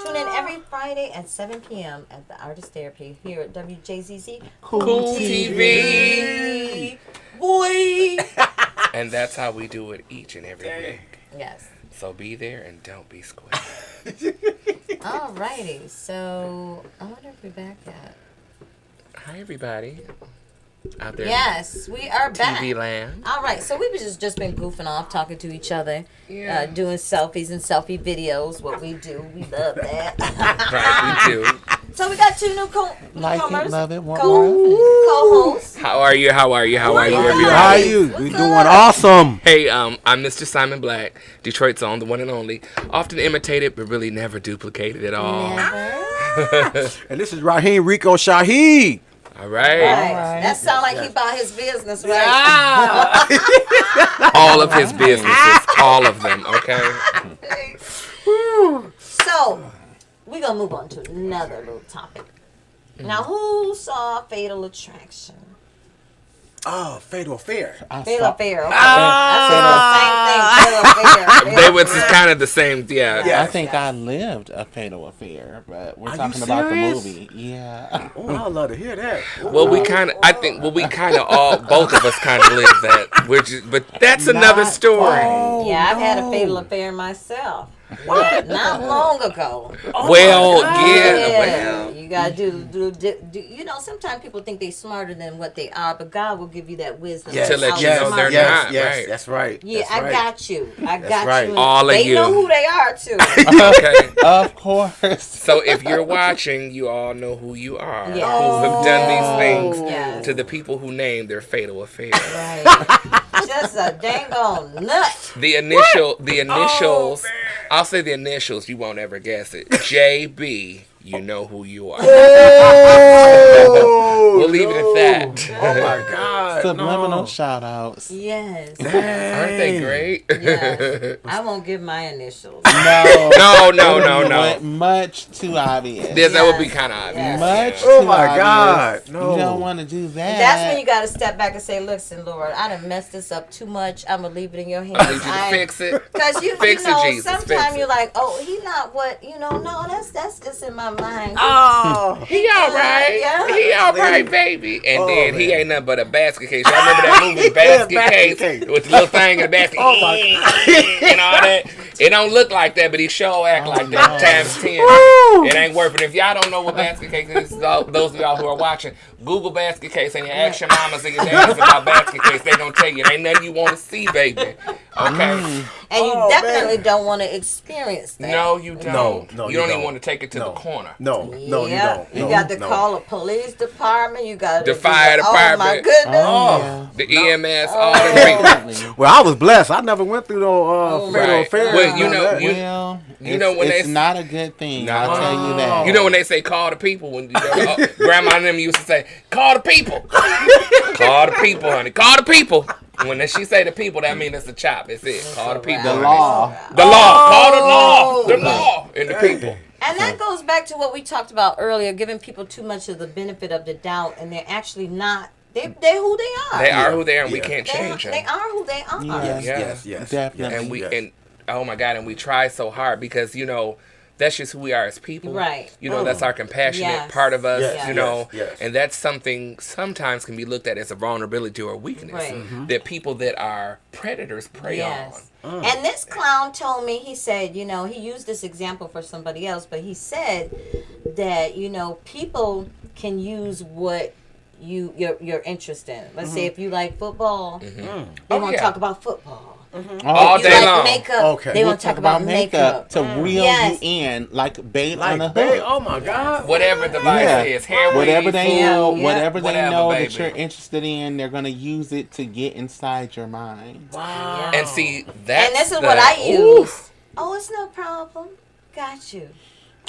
Tune in every Friday at 7 p.m. at the Artist Therapy here at WJZZ Cool TV. Boy! And that's how we do it each and every week. Yes. So be there and don't be square. Alrighty. So, I wonder if we're back yet. Hi, everybody. Out there. Yes, we are back. TV land. All right, so we've just been goofing off, talking to each other, Yeah. doing selfies and selfie videos. What we do, we love that. Right, we do. So we got two new Like it, newcomers, love it, want more of it. co-hosts. How are you? How are you? How are you, everybody? How are you? We doing awesome. Hey, I'm Mr. Simon Black, Detroit's own, the one and only. Often imitated, but really never duplicated at all. Never. And this is Raheem Rico Shaheed. All right. Right. That sound like he bought his business, right? All of his businesses. All of them, okay? So, we're going to move on to another little topic. Now, who saw Fatal Attraction? Oh, Fatal Affair. Fatal Affair. Okay. That's the same thing. Fatal Affair. They was kind of the same. Yeah. I think I lived a fatal affair, but we're Are talking you about the serious? movie. Yeah. Oh, I'd love to hear that. Well, we kind of. I think. Well, we kind of all. Both of us kind of live that. But that's another Not story. Yeah, I've had a fatal affair myself. Not long ago. Well, Yeah, well. you gotta do. You know, sometimes people think they're smarter than what they are, but God will give you that wisdom Yes, To let you How know smart they're you are. not. Yes, right. that's right. Yeah, That's I right. got you. I got right. you. All of they you. know who they are too. Okay. Of course. So if you're watching, you all know who you are. Yes. Who have done these things Yes. to the people who named their fatal affair. Right. Just a dang on nut. The initials. I'll say the initials. You won't ever guess it. JB. You know who you are. Oh, We'll leave it at that. Oh my God. Subliminal no. shout outs. Yes. Aren't they great? Yes. I won't give my initials. No. No. Much too obvious. That would be kind of obvious. Yes. Much Oh too my obvious. God, no. You don't want to do that. That's when you got to step back and say, listen, Lord, I done messed this up too much. I'm going to leave it in your hands. I need you to fix it. Because you Fix it, know, Jesus, fix sometimes it. you're like, oh, he not what, no, that's just in my mind. Oh. He all right. Yeah. He all right, baby. And Oh, then he man. ain't nothing but a basket case. Y'all remember that movie, Basket Basket Case? Case. With the little thing in the basket. Oh, my And all that. It don't look like that, but he sure act like that times 10. It ain't worth it. If y'all don't know what basket case is, those of y'all who are watching, Google basket case and you ask your mamas and your daddies about basket case. They gonna tell you it ain't nothing you want to see, baby. Okay? And you Oh, definitely man. don't want to experience that. No, you don't. No, you you don't even don't. want to take it to the corner. No, Yeah. you don't. You No, got to no. call a police department. You got The fire Oh, my department. goodness. Oh. The EMS, all the people. Definitely. Well, I was blessed. I never went through no fatal Right. affair. Well, you none know, of that. Well, You know when it's they- not a good thing. No. I'll tell you that. You know when they say call the people, when grandma and them used to say, call the people. Call the people, honey. Call the people. When she say the people, that means it's a chop. It's it. Call the people. the honey. law. The law. Call the law. The law. And the people. And that goes back to what we talked about earlier, giving people too much of the benefit of the doubt, and they're actually not. They're who they are. They are who they are, and we Yeah. can't They change are them. who they are. Yes. Yes. Definitely. And we yes. and oh my God, and we try so hard because that's just who we are as people. Right. That's our compassionate Yes. part of us, Yes, yes. and that's something sometimes can be looked at as a vulnerability or weakness Right. that people that are predators prey Yes. on. And this clown told me, he said, he used this example for somebody else, but he said that, people can use what you're interested in. Let's say if you like football, they want to talk about football. All You day like long. makeup, Okay. they We'll want to talk about makeup. to reel Yes. you in like bait on a Like, hook. babe, oh my God. Whatever the vice Yeah. is, hair Whatever weave, they food, know, Yeah. whatever they whatever, know baby. that you're interested in, they're gonna use it to get inside your mind. Wow. And see, that's And this is the- what I Ooh. use. Oh, it's no problem. Got you.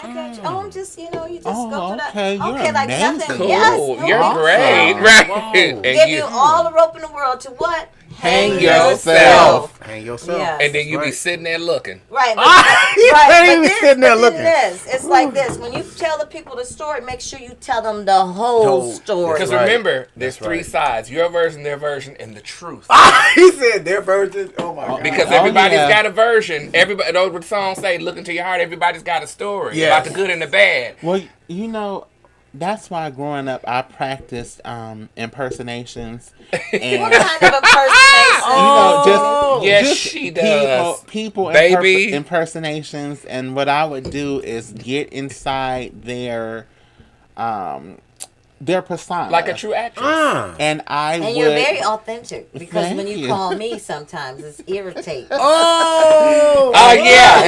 I got you. Oh, I'm just, you just Oh, go to that. okay, you're like amazing. nothing. Cool. Yes. You're no, great. Wow. Right. Wow. And Give you all the rope in the world to what? Hang yourself. Hang yourself. Yes. And then you be Right. sitting there looking. Right. But, You right. ain't But even this, sitting there but then looking. This, it's like this. When you tell the people the story, make sure you tell them the whole Whole- story. Because Right. remember, there's That's three right. sides: your version, their version, and the truth. He said their version. Oh my God. Because Oh, everybody's yeah. got a version. Everybody, those what the songs say, "Look into your heart." Everybody's got a story Yes. about the good and the bad. Well, that's why growing up I practiced impersonations and What kind of a person just Yes, she does. people Baby. impersonations, and what I would do is get inside their persona, Like a true actress. and I And would. you're very authentic because Thank when you you. call me sometimes it's irritating. Oh. Oh yeah.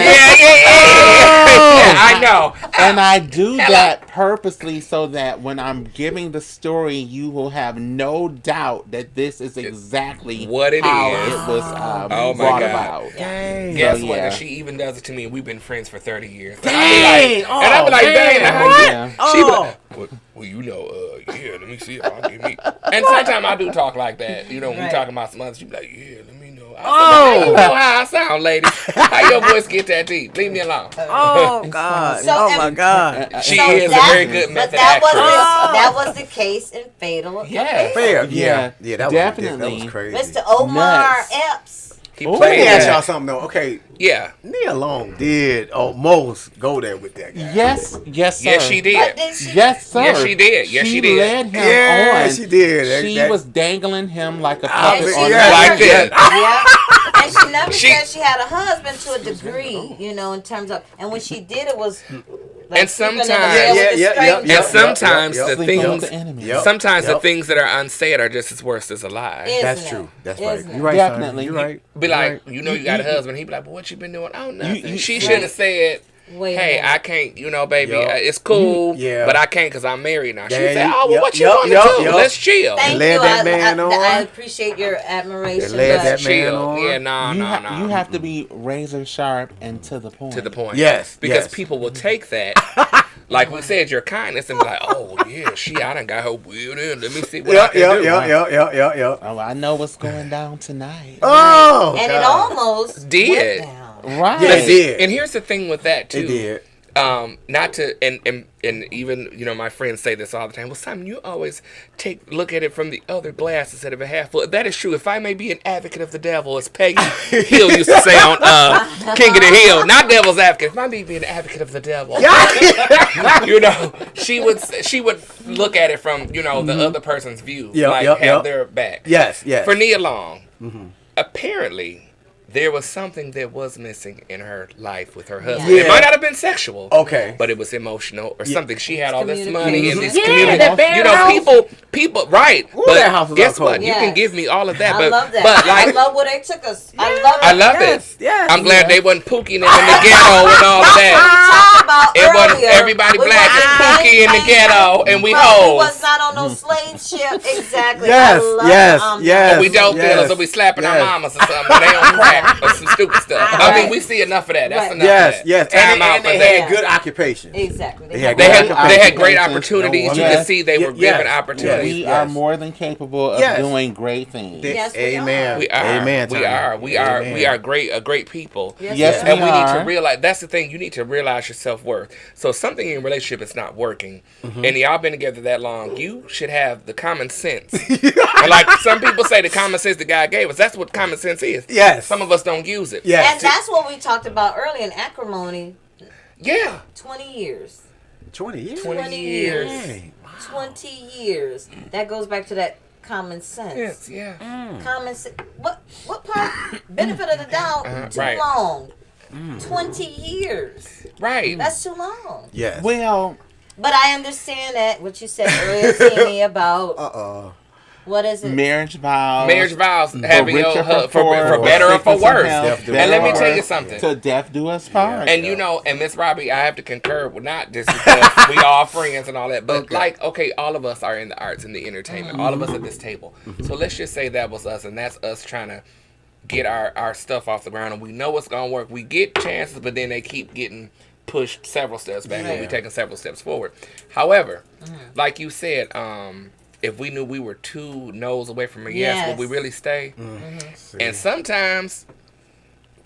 I know. And I do that purposely so that when I'm giving the story, you will have no doubt that this is exactly What it how is. it was Oh, my brought God. about. Dang. Guess So, what? yeah. And she even does it to me. We've been friends for 30 years. Dang. And I be like, dang, man. how What? you? She be like, well, yeah, let me see if I give me. And sometimes I do talk like that. When we Right. talking about some others, she be like, yeah, let me know. I said, "Now you know how I sound, ladies. How your voice get that deep? Leave me alone." Oh God! So, Oh my and- God! She So is a that- very good But method that was actress. that was the case in Fatal. Yeah. Fair. Yeah, Yeah. That definitely. was crazy. Mr. Omar Nuts. Epps. He Ooh. Let played me ask y'all that. something though. Okay, Yeah. Nia Long did almost go there with that guy. Yes, sir. Yes, she But did. then she Yes, sir. Yes, she did. Yes, she did. led him Yeah, on. she did. She That- was dangling him like a Ah, puppet she on yeah, like the that. Yeah. And she never She- said she had a husband to a degree, you know, in terms of, and when she did it was like And sleeping in the sometimes- bed with Yeah, the yeah, stranger. yeah, And sometimes yep, the Sleeping with things, the enemy. Yep. sometimes the Yep. things that are unsaid are just as worse as a lie. Isn't That's it? true. That's right. Isn't it? You're right. Definitely. You're right. Be You're like, right. you know, you got a husband. He be like, "But what you been doing?" Oh, nothing. you- She Right. should have said, Wait a "Hey, minute. I can't. You know, baby, Yup. it's cool, Yeah. but I can't because I'm married now." She Yeah, said, "Oh, well, yup, what you yup, want to yup, do? yup. Let's chill." Thank led you. that man on. I appreciate your admiration. led but that man Chill. on. Yeah, no, You have to be razor sharp and to the point. to the point. Yes, Because yes. people will take that, like we said, your kindness, and be like, "Oh yeah, I done got her wheeled in. Let me see what I Yeah, can yeah, do." yeah. Oh, I know what's going down tonight. Oh, and God. it almost Did. went down. Right. Yeah, it did. And here's the thing with that too. It did. Not to and even my friends say this all the time. Well, Simon, you always look at it from the other glass instead of a half full. That is true. If I may be an advocate of the devil, as Peggy Hill used to say on King of the Hill, not devil's advocate. If I may be an advocate of the devil, she would look at it from the other person's view, have their back. Yes, yes. For Nia Long, apparently there was something that was missing in her life with her husband. Yeah. It might not have been sexual. Okay. But it was emotional or something. She had all this Communication. money and this Yeah, community. that bad house. People, right. Ooh, but that house was guess all what? cold. You can Yes. give me all of that. I But, love that. but I like, love where they took us. I love I it. love Yes, it. yes. I'm glad they wasn't pooking in the ghetto and all of that. Talked about It wasn't earlier, everybody we black wasn't is pookie in the gang ghetto banging, and we but we hoes. was not on no slave ship. Exactly. Yes, I love yes, it. yes. We dope Yes. dealers, so we slapping our Yes. mamas or something. But they on crack or some stupid stuff. I mean, we see enough of that. That's Right. enough Yes, of that. yes. Time out And for they that. had good occupation. Exactly. They had They good had great Occupation. opportunities. You Yes. could see they were Yes. given opportunities. We Yes. are more than capable of Yes. doing great things. Yes, we Amen. We are. Amen. We Tommy. are. We are. Amen. We are a great people. Yes, And we need to are. realize that's the thing. You need to realize your self worth. So if something in a relationship is not working, and y'all been together that long, you should have the common sense. And like some people say, the common sense that God gave us. That's what common sense is. Yes. Some of us don't use it. Yes. And that's what we talked about earlier in acrimony. Yeah. 20 years. 20 years. 20 years. Dang. 20 years. That goes back to that common sense. Yes. Yeah. Common sense. What part? Benefit of the doubt. Too right. long. 20 years. Right. That's too long. Yes. Well, But I understand that what you said earlier, Timmy, about what is it? marriage vows. Marriage vows, having richer, your for poor, better or for sickness and worse. health, And And let me better tell or you something. Till death do us part. And and Miss Robbie, I have to concur with not just because we all friends and all that, but all of us are in the arts and the entertainment. All of us at this table. So let's just say that was us, and that's us trying to get our stuff off the ground, and we know it's gonna work. We get chances, but then they keep getting pushed several steps back, and we taking several steps forward. However, like you said, if we knew we were 2 no's away from a yes, would we really stay? And sometimes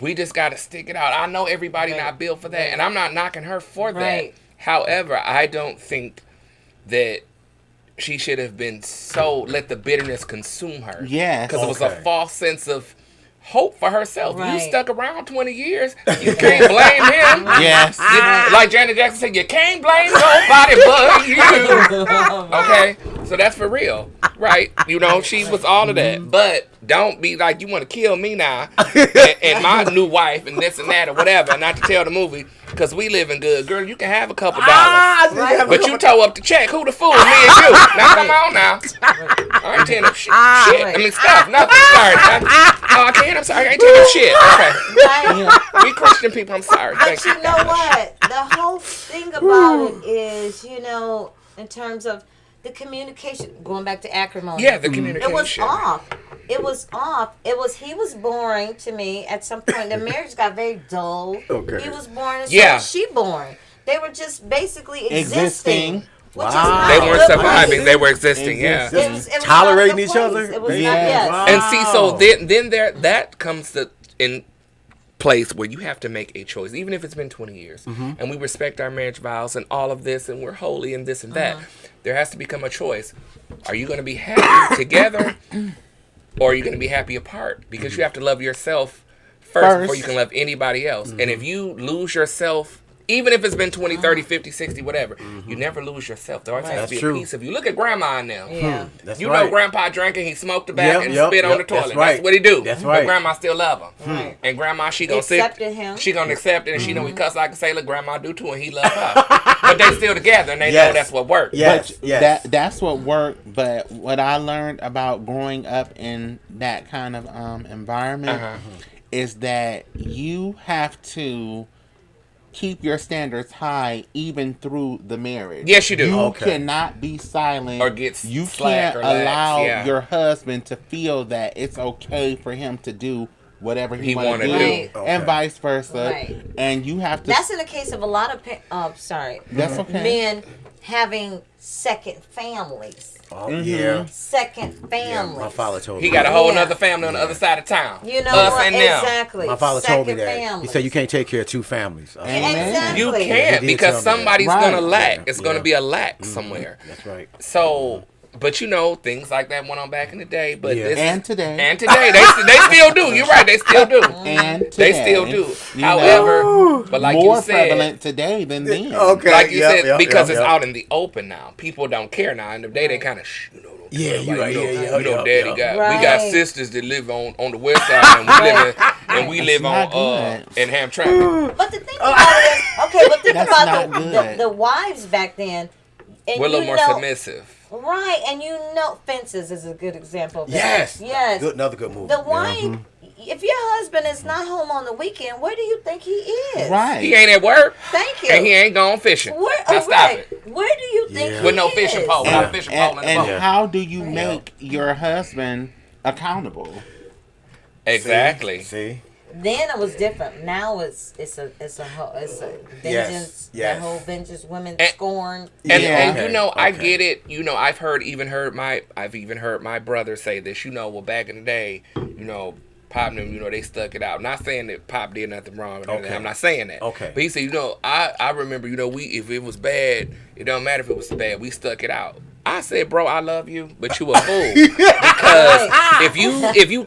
we just got to stick it out. I know everybody not built for that, and I'm not knocking her for Right. that. However, I don't think that she should have been let the bitterness consume her. Yes. Because it was a Okay. false sense of hope for herself. You Right. stuck around 20 years. You can't blame him. Yes. Like Janet Jackson said, you can't blame nobody but you. Okay? So that's for real. Right? She was all of that. But don't be like, you want to kill me now and my new wife and this and that or whatever. Not to tell the movie, because we living good. Girl, you can have a couple dollars. But you toe up the check. Who the fool? Me and you. Now come on now. I ain't telling them shit. I mean stuff. Nothing. Sorry. Oh, I can't. I'm sorry. I ain't telling them shit. Okay. We Christian people. I'm sorry. Thank But you know what? The whole thing about it is, in terms of the communication, going back to acrimony. Yeah, the communication. It was off. He was boring to me at some point. The marriage got very dull. Okay. He was boring and so Yeah. was she boring. They were just basically existing. Which is Wow. not They a weren't good surviving; place. they were existing. Yeah. It was Tolerating not a each good other? place. It was Yeah. not, yes. Wow. And see, so then that comes to in place where you have to make a choice, even if it's been 20 years, and we respect our marriage vows and all of this, and we're holy and this and that. There has to become a choice. Are you going to be happy together, or are you going to be happy apart? Because you have to love yourself first before you can love anybody else. And if you lose yourself, even if it's been 20, 30, 50, 60, whatever, you never lose yourself. There always has That's to be true. a piece of you. Look at Grandma now. Yeah. That's You right. know Grandpa drinking, he smoked tobacco and Yep, spit on the yep, that's toilet. right. That's what he do. That's But right. Grandma still love him. Right. And Grandma, she gonna sit. Accepted him. She gonna accept it, and she know he cuss like a sailor. Grandma do too, and he love her. But they still together, and they Yes. know that's what works. Yes, But yes. that's what worked. But what I learned about growing up in that kind of environment is that you have to keep your standards high even through the marriage. Yes, you do. You Okay. cannot be silent Or get you slack can't or lax, allow yeah. your husband to feel that it's okay for him to do whatever he He want wanna to do. do, Right. and vice versa. Right. And you have to. That's in the case of a lot of That's okay. men having second families. Oh, yeah. Second Yeah, families. my father told me. He got a whole Yeah. nother family on the other side of town. You know Us what? and them. Exactly. My father second told me that. families. He said you can't take care of two families. Exactly. You He can't did because tell me that. somebody's Right. gonna lack. Yeah. It's gonna Yeah. be a lack somewhere. That's right. So, but you know, things like that went on back in the day. But Yeah. this And today. and today, they still do. You're right, they still do. And They today, still do. you However, know, but like more you said, prevalent today than then. Okay. like you Yep, said, yep, because yep, it's yep. out in the open now. People don't care now. In the day, they kind of don't Yeah, care. you Like, right. you know, Yeah, you know, yeah, Daddy yeah. got we Right. got sisters that live on the west side, and we live not on good. in Hamtramck. But the thing about it is, okay, but think That's about not the good. wives back then. And We're a little you more know, submissive. Right, and you know, Fences is a good example of that. Yes. Yes. Good, another good movie. The wife, if your husband is not home on the weekend, where do you think he is? Right. He ain't at work, Thank you. and he ain't gone fishing. Where, Now stop right. it. Where do you think Yeah. he With no is? fishing pole. Without a fishing pole in the And boat. how do you make your husband accountable? Exactly. See? Then it was different. Now it's a vengeance. Yes, yes. That whole vengeance, women And- scorn. And, Yeah. and you know, I Okay. get it. You know, I've even heard my brother say this. You know, well, back in the day, you know, Pop and them, you know, they stuck it out. Not saying that Pop did nothing wrong. Or anything. Okay. I'm not saying that. Okay. But he said, you know, I remember, you know, if it was bad, it don't matter if it was bad. We stuck it out. I said, bro, I love you, but you a fool. Because if you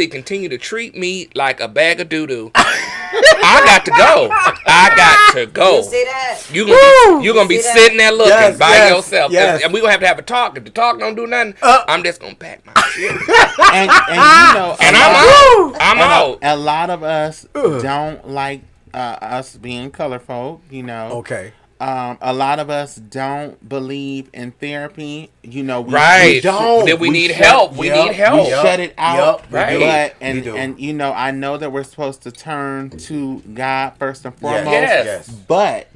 continue to treat me like a bag of doo-doo, I got to go. I got to go. You see that? You gonna be See that? sitting there looking Yes, by yes, yourself, yes. and we gonna have a talk. If the talk don't do nothing, I'm just gonna pack my shit, And you know, and a I'm lot- out. I'm out. A lot of us don't like us being color folk, you know. Okay. A lot of us don't believe in therapy. You know, we Right. don't. Then we need shut- help. We Yep. need help. We shut it out. Yep, we Right. do. But We do. and you know, I know that we're supposed to turn to God first and foremost. Yes. But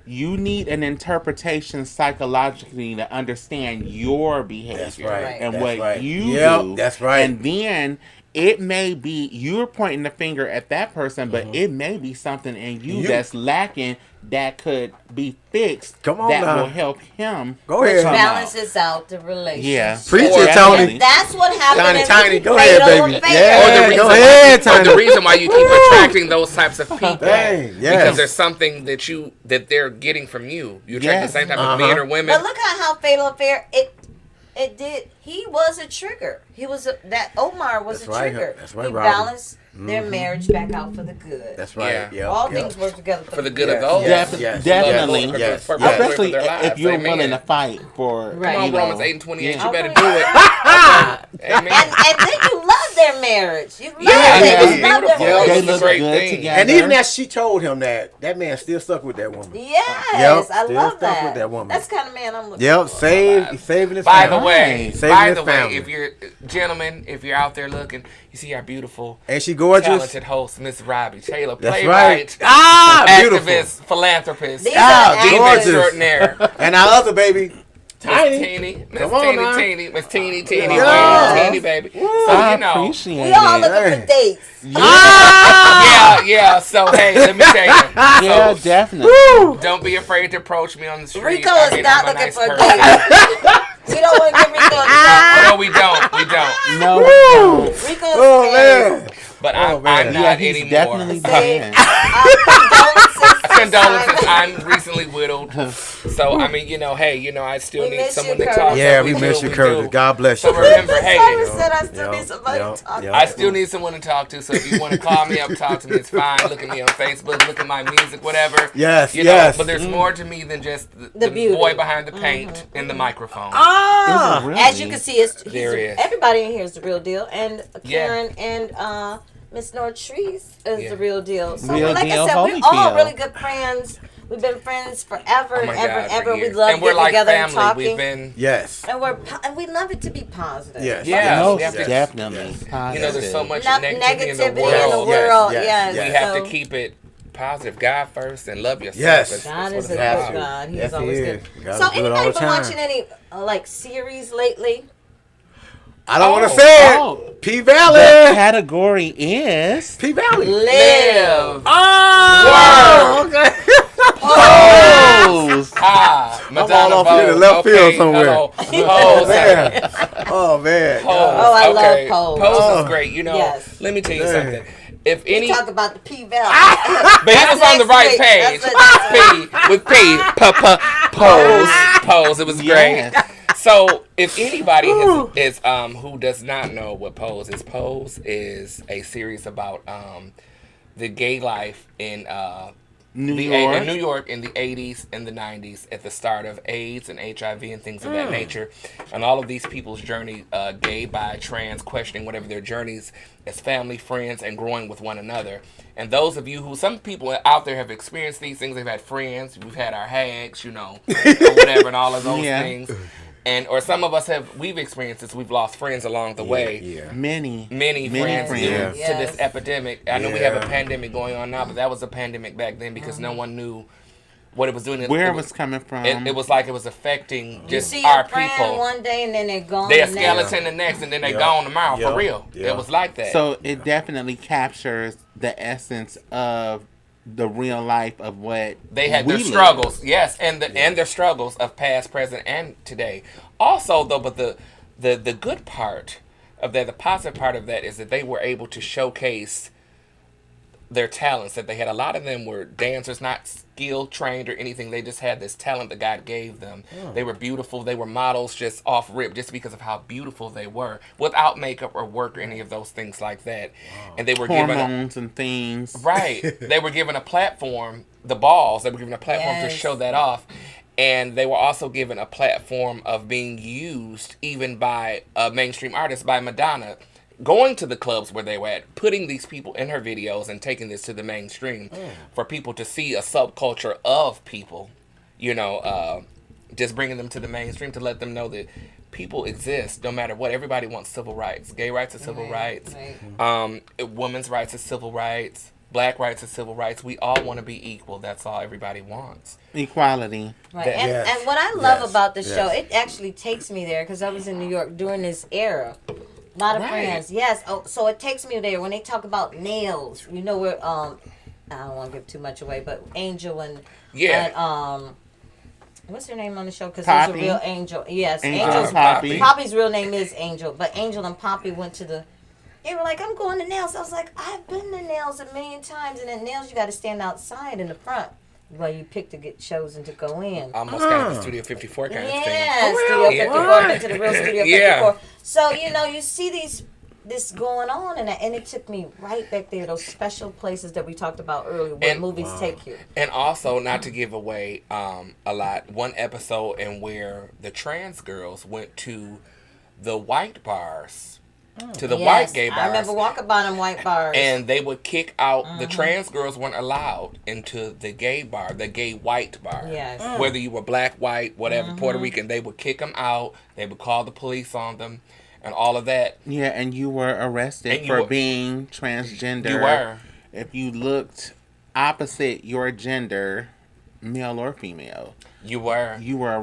you need an interpretation psychologically to understand your behavior That's right. and That's what right. you Yep, do. that's right. And then it may be you're pointing the finger at that person, but it may be something in you that's lacking that could be fixed. Come on that now. will help him. Go ahead. come out. Balances out the relationship. Yeah. Preach Or it, Tony. definitely. That's what happened. Tiny, in go ahead, Cradle baby. of Filth. Yeah. Or the reason go why- ahead, or Tiny. the reason why you keep attracting those types of people. Dang, yes. Because there's something that they're getting from you. You attract Yes. the same type of men or women. But look at how Fatal Affair it did. He was a trigger. He was that Omar was That's a right. trigger. That's right, He Robin. balanced their marriage back out for the good. That's right. Yeah. Yep, All yep. things work together for the good Yes, of those. yes, Def- yes, definitely. yes, yes, For- yes. Especially for their lives. if you're Amen. willing to fight for. Right. Come on, you know, Romans 8 and 28. yeah. You better Okay. do it. Okay. Amen. And then you love their marriage. You love Yeah, it. it was You love beautiful. their It They was a look great good thing. together. And even as she told him that man still stuck with that woman. Yes, Yep, I still love stuck that. with that woman. That's the kind of man I'm looking Yep, for. saving his By family. the way, Saving his family. if you're gentlemen, if you're out there looking, you see our beautiful, And she gorgeous. talented host, Miss Robbie Taylor, That's playwright, right. Ah, beautiful. activist, philanthropist, These Ah, are diva gorgeous. extraordinaire. And our other baby, Tiny. Miss Come on Teeny now. Teeny. Miss Teeny Teeny. Yeah. Teeny baby. So, I you know. appreciate We all it. looking for dates. Yeah. So, hey, let me tell you. Yeah, So, definitely. don't be afraid to approach me on the street. Rico is not I'm a looking nice for a person. date. We don't want to give Rico a chance. No, we don't. We don't. No, we don't. Rico's Oh scared. man. But Oh, I'm man. not Yeah, he's anymore. definitely Say- been. Condolences. I'm recently widowed. So, I mean, hey, I still We need miss someone you, to Curtis. talk to. Yeah, we miss do, you, we Curtis. do. God bless you. So remember, hey, Cyrus said I still need somebody to talk to. I still need someone to talk to. So if you want to call me up, talk to me. It's fine. Look at me on Facebook. Look at my music, whatever. Yes, You know, yes. But there's more to me than just the beauty. boy behind the paint and the microphone. Ah. Is it really? As you can see, There he is. everybody in here is the real deal, and Yeah. Karen and Miss Nortrice is Yeah. the real deal. So, Real like deal I said, we're all Holyfield. really good friends. We've been friends forever Oh and my ever God, and for ever. We years. love and we're getting like together family. and talking. We've been, Yes. And we love it to be positive. Yes. Yeah. No, we have to- definitely. there's so much Not negativity in the negativity world. in the Yes, world. yes, Yes, yes. We have so to keep it positive. God first and love yourself. Yes. That's God what is it's a about. good God. He's Yes, he always is. good. God's So, good all anybody the been time. watching any series lately? I don't want Oh, to say oh. it. P The Valley. category is P Valley. Live. Oh, okay. Pose. Madonna all off here in Vogue. left field Okay, somewhere. hello. Oh Pose. man. Oh man. Pose. Oh, I love Okay. Pose. Pose Oh. is great. Yes. Let me tell you Dang. something. If We any, talk about the P Valley. but he was on the next right week. page. That's P with pose. It was great. Yes. So, if anybody is who does not know what Pose is a series about the gay life in New in York. New York in the 80s and the 90s at the start of AIDS and HIV and things of that nature. And all of these people's journey, gay, bi, trans, questioning whatever their journeys as family, friends, and growing with one another. And those of you who, some people out there have experienced these things, they've had friends, we've had our hags, or whatever, and all of those Yeah. things. And or some of us we've experienced this, we've lost friends along the way. Yeah. Many Many friends due friends. Yeah. to this Yes. epidemic. I know we have a Yeah. pandemic going on now, but that was a pandemic back then because no one knew what it was doing. Where it was coming from. It was like it was affecting You just see our your friend people. one day and then they're gone. They a the next. skeleton the next, and then they Yeah. gone tomorrow Yeah. for real. Yeah. It was like that. So it definitely captures the essence of the real life of what they had we their live. struggles, yes, and their struggles of past, present, and today. Also, though, but the good part of that, the positive part of that, is that they were able to showcase their talents. That they had, a lot of them were dancers, not skill trained or anything. They just had this talent that God gave them. They were beautiful. They were models just off rip, just because of how beautiful they were, without makeup or work or any of those things like that. And they were given Hormones and things. right. They were given a platform, the balls. They were given a platform to Yes. show that off. And they were also given a platform of being used even by mainstream artists, by Madonna, going to the clubs where they were at, putting these people in her videos and taking this to the mainstream for people to see a subculture of people, just bringing them to the mainstream to let them know that people exist no matter what. Everybody wants civil rights. Gay rights are civil rights. Right. Women's rights are civil rights. Black rights are civil rights. We all want to be equal. That's all everybody wants. Equality. Right. That- And, Yes. and what I love Yes. about the Yes. show, it actually takes me there because I was in New York during this era. A lot of Right. friends. Yes. Oh, so it takes me there when they talk about nails. Where I don't want to give too much away, but Angel and what's her name on the show? Because there's a Poppy. real Angel. Yes, Angel Angel's and Poppy. Poppy's real name is Angel, but Angel and Poppy went to the. They were like, I'm going to nails. I was like, I've been to nails a million times, and at nails you got to stand outside in the front while you pick to get chosen to go in. Almost kind of the Studio 54 kind of thing. Yeah, Studio really? 54, What? been to the real Studio 54. Yeah. So, you see this going on, and it took me right back there, those special places that we talked about earlier, where And- movies take you. And also, not to give away a lot, one episode in where the trans girls went to the white bars, to the white gay bars. I remember walking by them white bars. And they would kick out, the trans girls weren't allowed into the gay bar, the gay white bar. Yes. Whether you were black, white, whatever, Puerto Rican, they would kick them out. They would call the police on them and all of that. Yeah, and you were arrested And you for were- being transgender. You were. If you looked opposite your gender, male or female, You were. you were